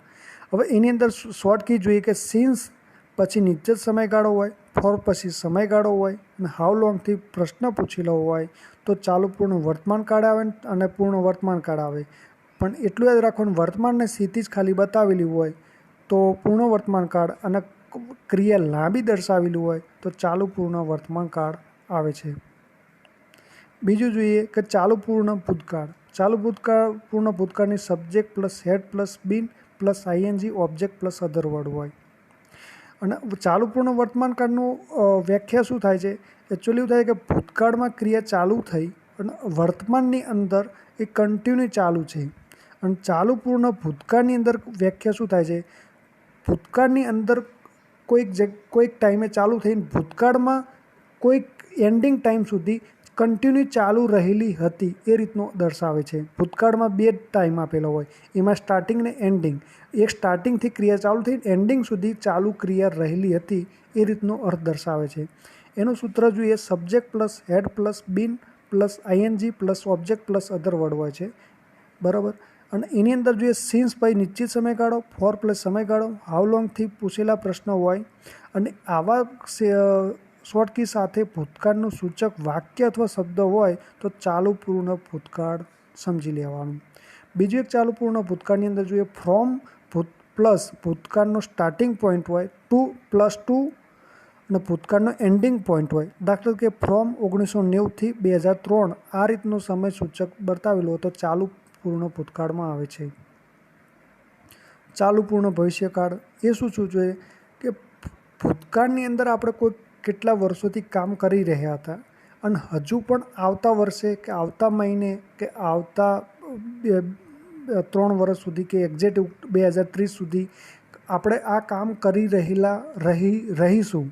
[SPEAKER 1] હવે એની અંદર શોર્ટ કી જોઈએ કે સિન્સ પછી નિશ્ચિત સમયગાળો હોય, ફોર પછી સમયગાળો હોય, અને હાઉ લોંગથી પ્રશ્ન પૂછેલો હોય તો ચાલુ પૂર્ણ વર્તમાન કાળ આવે અને પૂર્ણ વર્તમાન કાળ આવે. પણ એટલું યાદ રાખવાનું, વર્તમાનને સ્થિતિ જ ખાલી બતાવેલી હોય તો પૂર્ણ વર્તમાન કાળ, અને ક્રિયા લાંબી દર્શાવેલી હોય તો ચાલુ પૂર્ણ વર્તમાન કાળ આવે છે. બીજું જોઈએ કે ચાલુ પૂર્ણ ભૂતકાળ. ચાલુ પૂર્ણ ભૂતકાળની subject plus had plus been plus ING object plus other word હોય. અને ચાલુ પૂર્ણ વર્તમાન કાળનું વ્યાખ્યા શું થાય છે? એકચ્યુઅલી એવું થાય કે ભૂતકાળમાં ક્રિયા ચાલુ થઈ અને વર્તમાનની અંદર એ કન્ટિન્યુ ચાલુ છે. અને ચાલુ પૂર્ણ ભૂતકાળની અંદર વ્યાખ્યા શું થાય છે? ભૂતકાળની અંદર કોઈક ટાઈમે ચાલુ થઈને ભૂતકાળમાં કોઈક એન્ડિંગ ટાઈમ સુધી કન્ટિન્યુ ચાલુ રહેલી હતી, એ રીતનો દર્શાવે છે. ભૂતકાળમાં બે ટાઈમ આપેલો હોય, એમાં સ્ટાર્ટિંગ ને એન્ડિંગ. એક સ્ટાર્ટિંગથી ક્રિયા ચાલુ થઈ એન્ડિંગ સુધી ચાલુ ક્રિયા રહેલી હતી, એ રીતનો અર્થ દર્શાવે છે. એનું સૂત્ર જોઈએ. Subject plus had plus been plus ING plus object plus other word હોય છે, બરાબર. અને એની અંદર જોઈએ સિન્સ પછી નિશ્ચિત સમયગાળો, ફોર પ્લસ સમયગાળો, હાઉ લોંગથી પૂછેલા પ્રશ્નો હોય. અને આવા શોર્ટ કી સાથે ભૂતકાળનું સૂચક વાક્ય અથવા શબ્દ હોય તો ચાલુ પૂર્ણ ભૂતકાળ સમજી લેવાનું. બીજું એક ચાલુ પૂર્ણ ભૂતકાળની અંદર જોઈએ ફ્રોમ પ્લસ ભૂતકાળનો સ્ટાર્ટિંગ પોઈન્ટ હોય +2 અને ભૂતકાળનો એન્ડિંગ પોઈન્ટ હોય. દાખલા તરીકે ફ્રોમ 1990થી 2003 આ રીતનો સમય સૂચક બતાવેલો હોય તો ચાલુ પૂર્ણ ભૂતકાળમાં આવે છે. ચાલુ પૂર્ણ ભવિષ્યકાળ એ શું સૂચવે કે ભૂતકાળની અંદર આપણે કોઈ કેટલા વર્ષોથી કામ કરી રહ્યા હતા અને હજુ પણ આવતા વર્ષે કે આવતા મહિને કે આવતા 3 વર્ષ સુધી કે એક્ઝેક્ટ 2030 સુધી આપણે આ કામ કરી રહીશું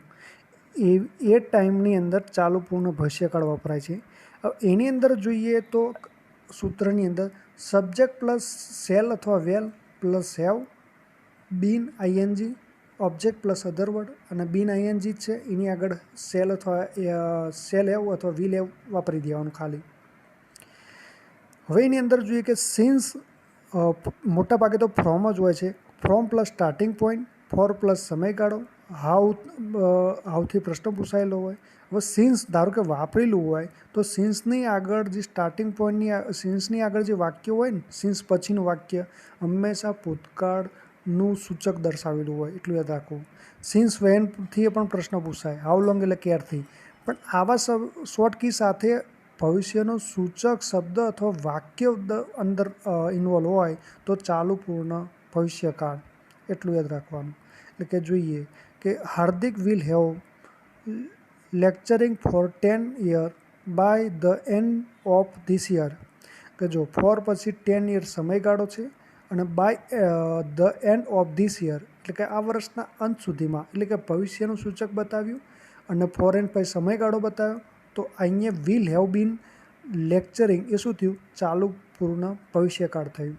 [SPEAKER 1] એ ટાઈમની અંદર ચાલુ પૂર્ણ ભવિષ્યકાળ વપરાય છે. હવે એની અંદર જોઈએ તો સૂત્રની અંદર સબ્જેક્ટ પ્લસ શેલ અથવા will plus have, been ING, object plus other word અને બીન આઈએનજી છે એની આગળ શેલ હેવ અથવા વિલ હેવ વાપરી દેવાનું ખાલી. હવે એની અંદર જોઈએ કે સિન્સ મોટા ભાગે તો ફ્રોમ જ હોય છે. From plus starting point, for plus સમયગાળો, હાઉથી પ્રશ્ન પૂછાયેલો હોય. હવે સિન્સ ધારો કે વાપરેલું હોય તો સિન્સની આગળ જે સ્ટાર્ટિંગ પોઈન્ટની સિન્સની આગળ જે વાક્ય હોય ને સિન્સ પછીનું વાક્ય હંમેશા ભૂતકાળનું સૂચક દર્શાવેલું હોય એટલું યાદ રાખવું. સિન્સ વેનથી પણ પ્રશ્ન પૂછાય, હાઉ લોંગ એટલે ક્યારથી. પણ આવા શોર્ટ કી સાથે ભવિષ્યનો સૂચક શબ્દ અથવા વાક્ય અંદર ઇન્વોલ્વ હોય તો ચાલુ પૂર્ણ ભવિષ્યકાળ એટલું યાદ રાખવાનું. એટલે કે જોઈએ કે Hardik will have lecturing for 10 years by the end of this year. કે જો ફોર પછી 10 years સમયગાળો છે અને by the end of this year એટલે કે આ વર્ષના અંત સુધીમાં, એટલે કે ભવિષ્યનું સૂચક બતાવ્યું અને ફોર એન્ડ પછી સમયગાળો બતાવ્યો. તો અહીંયા વિલ હેવ બીન લેક્ચરિંગ એ શું થયું? ચાલુ પૂર્ણ ભવિષ્યકાળ થયું.